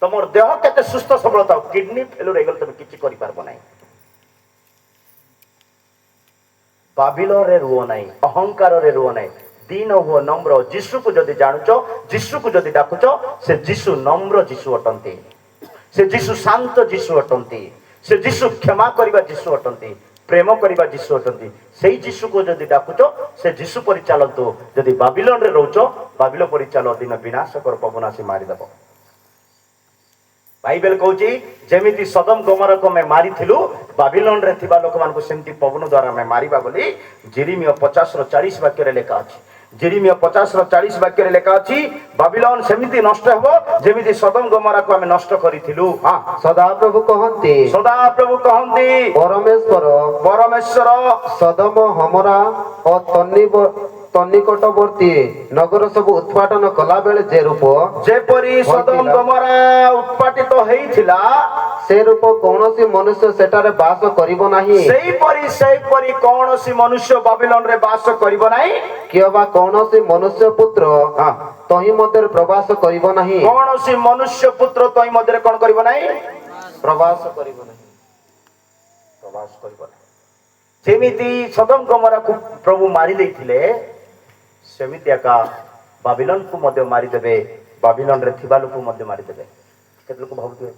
ତମର ଦେହ କେତେ ସୁସ୍ଥ ସବଳ ଥାଉ, କିଡନୀ ଫେଲୁର ହେଇଗଲେ ତମେ କିଛି କରିପାରିବ ନାହିଁ। ବାବିଲରେ ରୁହ ନାହିଁ, ଅହଙ୍କାରରେ ରୁହ ନାହିଁ, ଦୀନ ହୁଅ, ନମ୍ର। ଯୀଶୁକୁ ଯଦି ଜାଣୁଛ, ଯୀଶୁକୁ ଯଦି ଡାକୁଛ, ସେ ଯୀଶୁ ନମ୍ର ଯୀଶୁ ଅଟନ୍ତି, ସେ ଯୀଶୁ ଶାନ୍ତ ଯୀଶୁ ଅଟନ୍ତି, ସେ ଯୀଶୁ କ୍ଷମା କରିବା ଯୀଶୁ ଅଟନ୍ତି, ପ୍ରେମ କରିବା ଯୀଶୁ ଅଟନ୍ତି। ସେଇ ଯୀଶୁକୁ ଯଦି ଡାକୁଛ, ସେ ଯୀଶୁ ପରି ଚାଲନ୍ତୁ। ଯଦି ବାବିଲନରେ ରହୁଛ, ବାବିଲ ପରି ଚାଲ, ଦିନ ବିନାଶକର ପବନ ଆସି ମାରିଦେବ। ବାଇବେଲ କହୁଛି ଯେମିତି ସଦମ ଗମରକୁ ଆମେ ମାରିଥିଲୁ, ବାବିଲନରେ ଥିବା ଲୋକମାନଙ୍କୁ ସେମିତି ପବନ ଦ୍ୱାରା ଆମେ ମାରିବା ବୋଲି ଜେରେମିୟ 50:40 ବାକ୍ୟରେ ଲେଖା ଅଛି। ଜେରେମିୟ 50:40 ବାକ୍ୟରେ ଲେଖା ଅଛି, ବାବିଲନ ସେମିତି ନଷ୍ଟ ହେବ ଯେମିତି ସଦମ ଗମରାକୁ ଆମେ ନଷ୍ଟ କରିଥିଲୁ। ହଁ, ସଦାପ୍ରଭୁ କହନ୍ତି, ସଦାପ୍ରଭୁ କହନ୍ତି, ପରମେଶ୍ୱର ସଦମ ହମରା ଓ ତନ୍ନିକଟବର୍ତ୍ତୀ ନଗର ସବୁ ଉତ୍ପାଟନ କଲା ବେଳେ ଯେ ରୂପ ଯେପରି ସଦମ ଗମରା ଉତ୍ପାଟିତ ହେଇଥିଲା, ସେ ରୂପ କୌଣସି ମନୁଷ୍ୟ ସେଠାରେ ବାସ କରିବ ନାହିଁ। ସେହିପରି କୌଣସି ମନୁଷ୍ୟ ବାବିଲନରେ ବାସ କରିବ ନାହିଁ, କିମ୍ବା କୌଣସି ମନୁଷ୍ୟ ପୁତ୍ର ତହିଁ ମଧ୍ୟରେ ପ୍ରବାସ କରିବ ନାହିଁ। କୌଣସି ମନୁଷ୍ୟ ପୁତ୍ର ତହିଁ ମଧ୍ୟରେ କଣ କରିବ ନାହିଁ? ପ୍ରବାସ କରିବ ନାହିଁ, ପ୍ରବାସ କରିବ ନାହିଁ। ଯେମିତି ସଦମ ଗମରାକୁ ପ୍ରଭୁ ମାରି ଦେଇଥିଲେ, ସେମିତି ଏକା ବାବିଲନକୁ ମଧ୍ୟ ମାରିଦେବେ, ବାବିଲନରେ ଥିବା ଲୋକକୁ ମଧ୍ୟ ମାରିଦେବେ। କେତେ ଲୋକ ଭାବୁଥିବେ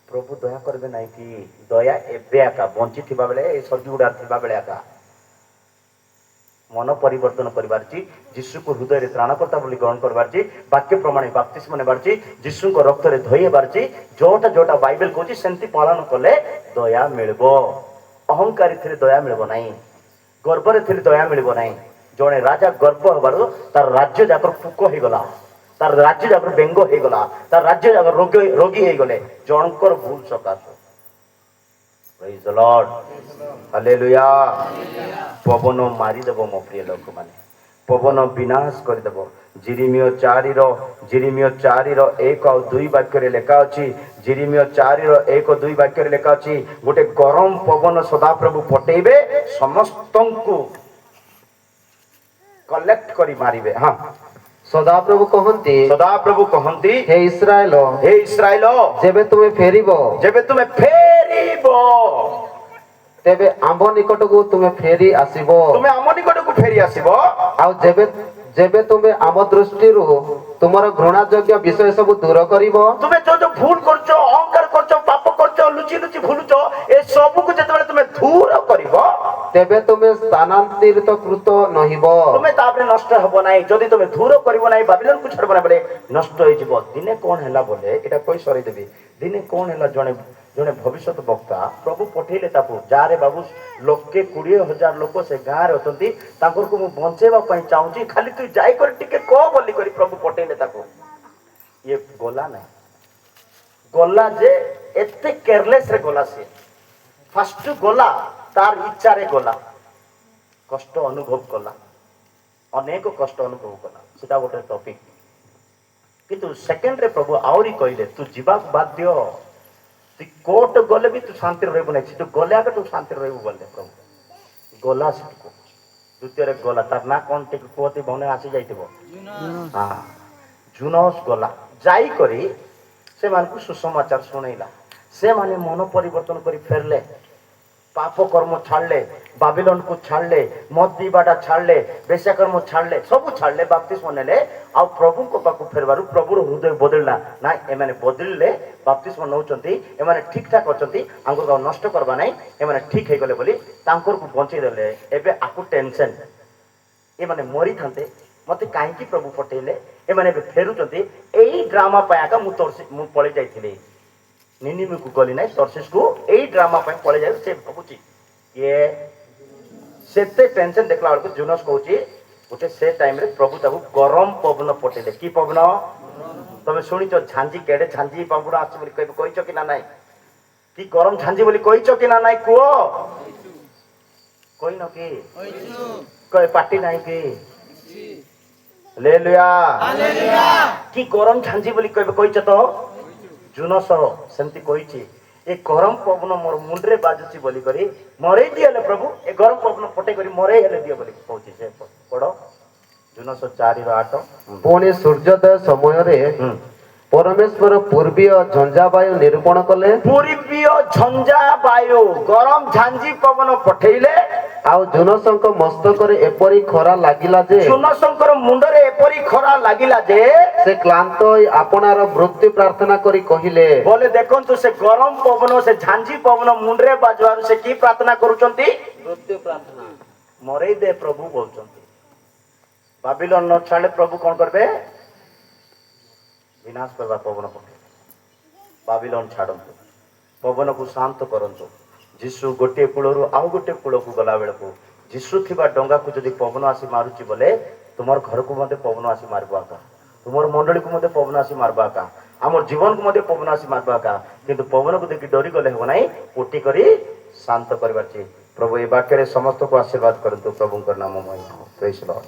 ପ୍ରଭୁ ଦୟା କରିବେ ନାହିଁ କି? ଦୟା ଏବେ ଏକା ବଞ୍ଚିଥିବା ବେଳେ, ଏ ସର୍ଗୀ ଗୁଡା ଥିବା ବେଳେ ଏକା ମନ ପରିବର୍ତ୍ତନ କରିବାର ଅଛି, ଯୀଶୁକୁ ହୃଦୟରେ ତ୍ରାଣକର୍ତ୍ତା ବୋଲି ଗ୍ରହଣ କରିବାର ଅଛି, ବାକ୍ୟ ପ୍ରମାଣ ବାପ୍ତିସ୍ମ ନେବାର ଅଛି, ଯୀଶୁଙ୍କ ରକ୍ତରେ ଧୋଇ ହେବାର ଅଛି। ଯୋଉଟା ଯୋଉଟା ବାଇବେଲ କହୁଛି ସେମିତି ପାଳନ କଲେ ଦୟା ମିଳିବ। ଅହଙ୍କାରୀ ଥିଲେ ଦୟା ମିଳିବ ନାହିଁ, ଗର୍ବରେ ଥିଲେ ଦୟା ମିଳିବ ନାହିଁ। ଜଣେ ରାଜା ଗର୍ବ ହେବାରୁ ତାର ରାଜ୍ୟ ଯାକର ପୋକ ହେଇଗଲା, ତାର ରାଜ୍ୟ ଯାକର ବେଙ୍ଗ ହେଇଗଲା, ତାର ରାଜ୍ୟ ଯାକର ରୋଗୀ ହେଇଗଲେ ଜଣଙ୍କର ଭୁଲ ସକାଶେ। Praise the Lord. Hallelujah. ପବନ ମାରିଦେବ ମୋ ପ୍ରିୟ ଲୋକମାନେ, ପବନ ବିନାଶ କରିଦେବ। ଜେରେମିୟ 4:1-2 ବାକ୍ୟରେ ଲେଖା ଅଛି, ଜେରେମିୟ 4:1-2 ବାକ୍ୟରେ ଲେଖା ଅଛି, ଗୋଟେ ଗରମ ପବନ ସଦାପ୍ରଭୁ ପଠେଇବେ, ସମସ୍ତଙ୍କୁ କଲେକ୍ଟ କରି ମାରିବେ। ହଁ, ସଦାପ୍ରଭୁ କହନ୍ତି, ହେ ଇସ୍ରାଏଲ, ଯେବେ ତୁମେ ଫେରିବ, ତେବେ ଆମ୍ଭ ନିକଟକୁ ତୁମେ ଫେରି ଆସିବ। ଆଉ ଯେବେ ତୁମେ ଆମ ଦୃଷ୍ଟିରୁ ତୁମର ଘୃଣା ଯୋଗ୍ୟ ବିଷୟ ସବୁ ଦୂର କରିବ, ତୁମେ ଯୋଉ ଭୁଲ କରୁଛ, ଅହଙ୍କାର କରୁଛ, ପାପ କରୁଛ, ଲୁଚି ଲୁଚି ଭୁଲୁଛ, ଏ ସବୁକୁ ଯେତେବେଳେ ତୁମେ ଦୂର କରିବ, ତେବେ ତୁମେ ସ୍ଥାନାନ୍ତରିତ କୃତ ନହିବ। ତୁମେ ତାପରେ ନଷ୍ଟ ହେବ ନାହିଁ। ଯଦି ତୁମେ ଦୂର କରିବ ନାହିଁ, ବାବିଲନକୁ ଛାଡ଼ିବ ନାହିଁ, ବୋଲେ ନଷ୍ଟ ହେଇଯିବ। ଦିନେ କଣ ହେଲା ବୋଲେ, ଏଇଟା କହି ସରେଇଦେବି। ଦିନେ କଣ ହେଲା, ଜଣେ ଭବିଷ୍ୟତ ବକ୍ତା ପ୍ରଭୁ ପଠେଇଲେ ତାକୁ, ଯାରେ ବାବୁ ଲୋକେ 20,000 ଲୋକ ସେ ଗାଁରେ ଅଛନ୍ତି, ତାଙ୍କୁ ମୁଁ ବଞ୍ଚେଇବା ପାଇଁ ଚାହୁଁଛି, ଖାଲି ତୁ ଯାଇକରି ଟିକେ କହ ବୋଲି କରି ପ୍ରଭୁ ପଠେଇଲେ ତାକୁ। ଇଏ ଗଲା ନାହିଁ, ଗଲା ଯେ ଏତେ କେୟାରଲେସ ରେ ଗଲା। ସିଏ ଫାଷ୍ଟ ଗଲା, ତାର ଇଚ୍ଛାରେ ଗଲା, କଷ୍ଟ ଅନୁଭବ କଲା, ଅନେକ କଷ୍ଟ ଅନୁଭବ କଲା, ସେଟା ଗୋଟେ ଟପିକ। କିନ୍ତୁ ସେକେଣ୍ଡରେ ପ୍ରଭୁ ଆହୁରି କହିଲେ, ତୁ ଯିବାକୁ ବାଧ୍ୟ, ତୁ କୋର୍ଟ ଗଲେ ବି ତୁ ଶାନ୍ତିରେ ରହିବୁ ନାହିଁ, ସେଠୁ ଗଲେ ଆଗ ତୁ ଶାନ୍ତିରେ ରହିବୁ ଗଲେ ପ୍ରଭୁ ଗଲା ସେଠକୁ। ଦ୍ୱିତୀୟରେ ଗଲା, ତାର ନା କଣ ଟିକେ କୁହତି ମନେ ଆସି ଯାଇଥିବ, ଜୁନସ୍ ଗଲା, ଯାଇକରି ସେମାନଙ୍କୁ ସୁସମାଚାର ଶୁଣେଇଲା। ସେମାନେ ମନ ପରିବର୍ତ୍ତନ କରି ଫେରିଲେ, ପାପ କର୍ମ ଛାଡ଼ିଲେ, ବାବିଲନକୁ ଛାଡ଼ିଲେ, ମଦ ପିଇବାଟା ଛାଡ଼ିଲେ, ବେଶ୍ୟାକର୍ମ ଛାଡ଼ିଲେ, ସବୁ ଛାଡ଼ିଲେ, ବାପ୍ତିସ୍ମ ନେଲେ। ଆଉ ପ୍ରଭୁଙ୍କ ପାଖକୁ ଫେରିବାରୁ ପ୍ରଭୁର ହୃଦୟ ବଦଳିଲା। ନା ଏମାନେ ବଦଳିଲେ, ବାପ୍ତିସ୍ମ ନେଉଛନ୍ତି, ଏମାନେ ଠିକ ଠାକ ଅଛନ୍ତି, ଆମକୁ ଆଉ ନଷ୍ଟ କରିବା ନାହିଁ, ଏମାନେ ଠିକ ହେଇଗଲେ ବୋଲି ତାଙ୍କରକୁ ବଞ୍ଚେଇ ଦେଲେ। ଏବେ ଆକୁ ଟେନସନ, ଏମାନେ ମରିଥାନ୍ତେ, ମତେ କାହିଁକି ପ୍ରଭୁ ପଠେଇଲେ, ଏମାନେ ଏବେ ଫେରୁଛନ୍ତି। ଏଇ ଡ୍ରାମା ପାଇଁ ଆକା ମୁଁ ପଳେଇ ଯାଇଥିଲି, ନିନିମିକୁ ଗଲି ନାହିଁ, ତର୍ସିସକୁ ଏଇ ଡ୍ରାମା ପାଇଁ ପଳେଇ ଯାଇ। ସେ ଭାବୁଛି ଇଏ ସେତେ ଟେନସନ ଦେଖିଲା ବେଳକୁ ଜୁନସ୍ କହୁଛି, ଗୋଟେ ସେ ଟାଇମରେ ପ୍ରଭୁ ତାକୁ ଗରମ ପବନ ପଠେଇଲେ। କି ପବନ? ତମେ ଶୁଣିଛ ଝାଞ୍ଜି, କେଡେ ଝାଞ୍ଜି ପବନ ଆସୁଛି ବୋଲି କେବେ କହିଛ କି ନା ନାଇଁ? କି ଗରମ ଝାଞ୍ଜି ବୋଲି କହିଛ କି ନା ନାଇଁ କୁହ? କହିନ କି? କହେ ପାଟି ନାହିଁ କି? ହାଲେଲୁୟା। କି ଗରମ ଝାଞ୍ଜି ବୋଲି କେବେ କହିଛ ତ? ଜୁନସ ସେମିତି କହିଛି, ଏ ଗରମ ପବନ ମୋର ମୁଣ୍ଡରେ ବାଜୁଛି ବୋଲି କରି ମରେଇ ଦିଅ ହେଲେ ପ୍ରଭୁ, ଏ ଗରମ ପବନ ପଠେଇ କରି ମରେଇ ହେଲେ ଦିଅ ବୋଲି କହୁଛି। ସେ ପଢ ଜୁନସ 4:8। ପୁଣି ସୂର୍ଯ୍ୟୋଦୟ ସମୟରେ ପରମେଶ୍ୱର ପୂର୍ବୀୟ ଝଞ୍ଜା ବାୟୁ ନିରୂପଣ କଲେ। ପୂର୍ବୀୟ ଝଞ୍ଜା ବାୟୁ, ଗରମ ଝାଞ୍ଜି ପବନ ପଠେଇଲେ। ଆଉ ଜୁନସଙ୍କ ମସ୍ତକରେ ଏପରି ଖରା ଲାଗିଲା ଯେ ସୁନସଙ୍କର ମୁଣ୍ଡରେ ଏପରି ଖରା ଲାଗିଲା ଯେ ସେ କ୍ଳାନ୍ତ ହୋଇ ଆପଣାର ମୃତ୍ୟୁ ପ୍ରାର୍ଥନା କରି କହିଲେ, ବୋଲେ ଦେଖନ୍ତୁ ସେ ଗରମ ପବନ ସେ ଝାଞ୍ଜି ପବନ ମୁଣ୍ଡରେ ବାଜବାରୁ ସେ କି ପ୍ରାର୍ଥନା କରୁଛନ୍ତି? ମୃତ୍ୟୁ ପ୍ରାର୍ଥନା। ମରେଇ ଦେ ପ୍ରଭୁ ବୋଲୁଛନ୍ତି। ବାବିଲୋନ ନ ଛାଡିଲେ ପ୍ରଭୁ କଣ କରିବେ? ବିନାଶ କରିବା ପବନ ପକେଇବେ। ବାବିଲୋନ ଛାଡନ୍ତୁ, ପବନକୁ ଶାନ୍ତ କରନ୍ତୁ। ଯୀଶୁ ଗୋଟିଏ କୂଳରୁ ଆଉ ଗୋଟିଏ କୂଳକୁ ଗଲା ବେଳକୁ ଯୀଶୁ ଥିବା ଡଙ୍ଗାକୁ ଯଦି ପବନ ଆସି ମାରୁଛି ବୋଲେ ତୁମର ଘରକୁ ମଧ୍ୟ ପବନ ଆସି ମାରିବ ଆକା, ତୁମର ମଣ୍ଡଳୀକୁ ମଧ୍ୟ ପବନ ଆସି ମାରିବ ଆକା, ଆମର ଜୀବନକୁ ମଧ୍ୟ ପବନ ଆସି ମାରିବ ଆକା। କିନ୍ତୁ ପବନକୁ ଦେଖି ଡରି ଗଲେ ହେବ ନାହିଁ, ଉଠି କରି ଶାନ୍ତ କରିବାର ଅଛି। ପ୍ରଭୁ ଏ ବାକ୍ୟରେ ସମସ୍ତଙ୍କୁ ଆଶୀର୍ବାଦ କରନ୍ତୁ। ପ୍ରଭୁଙ୍କର ନାମ ମହିମା ହଉ। ପ୍ରେଜ୍ ଦି ଲର୍ଡ।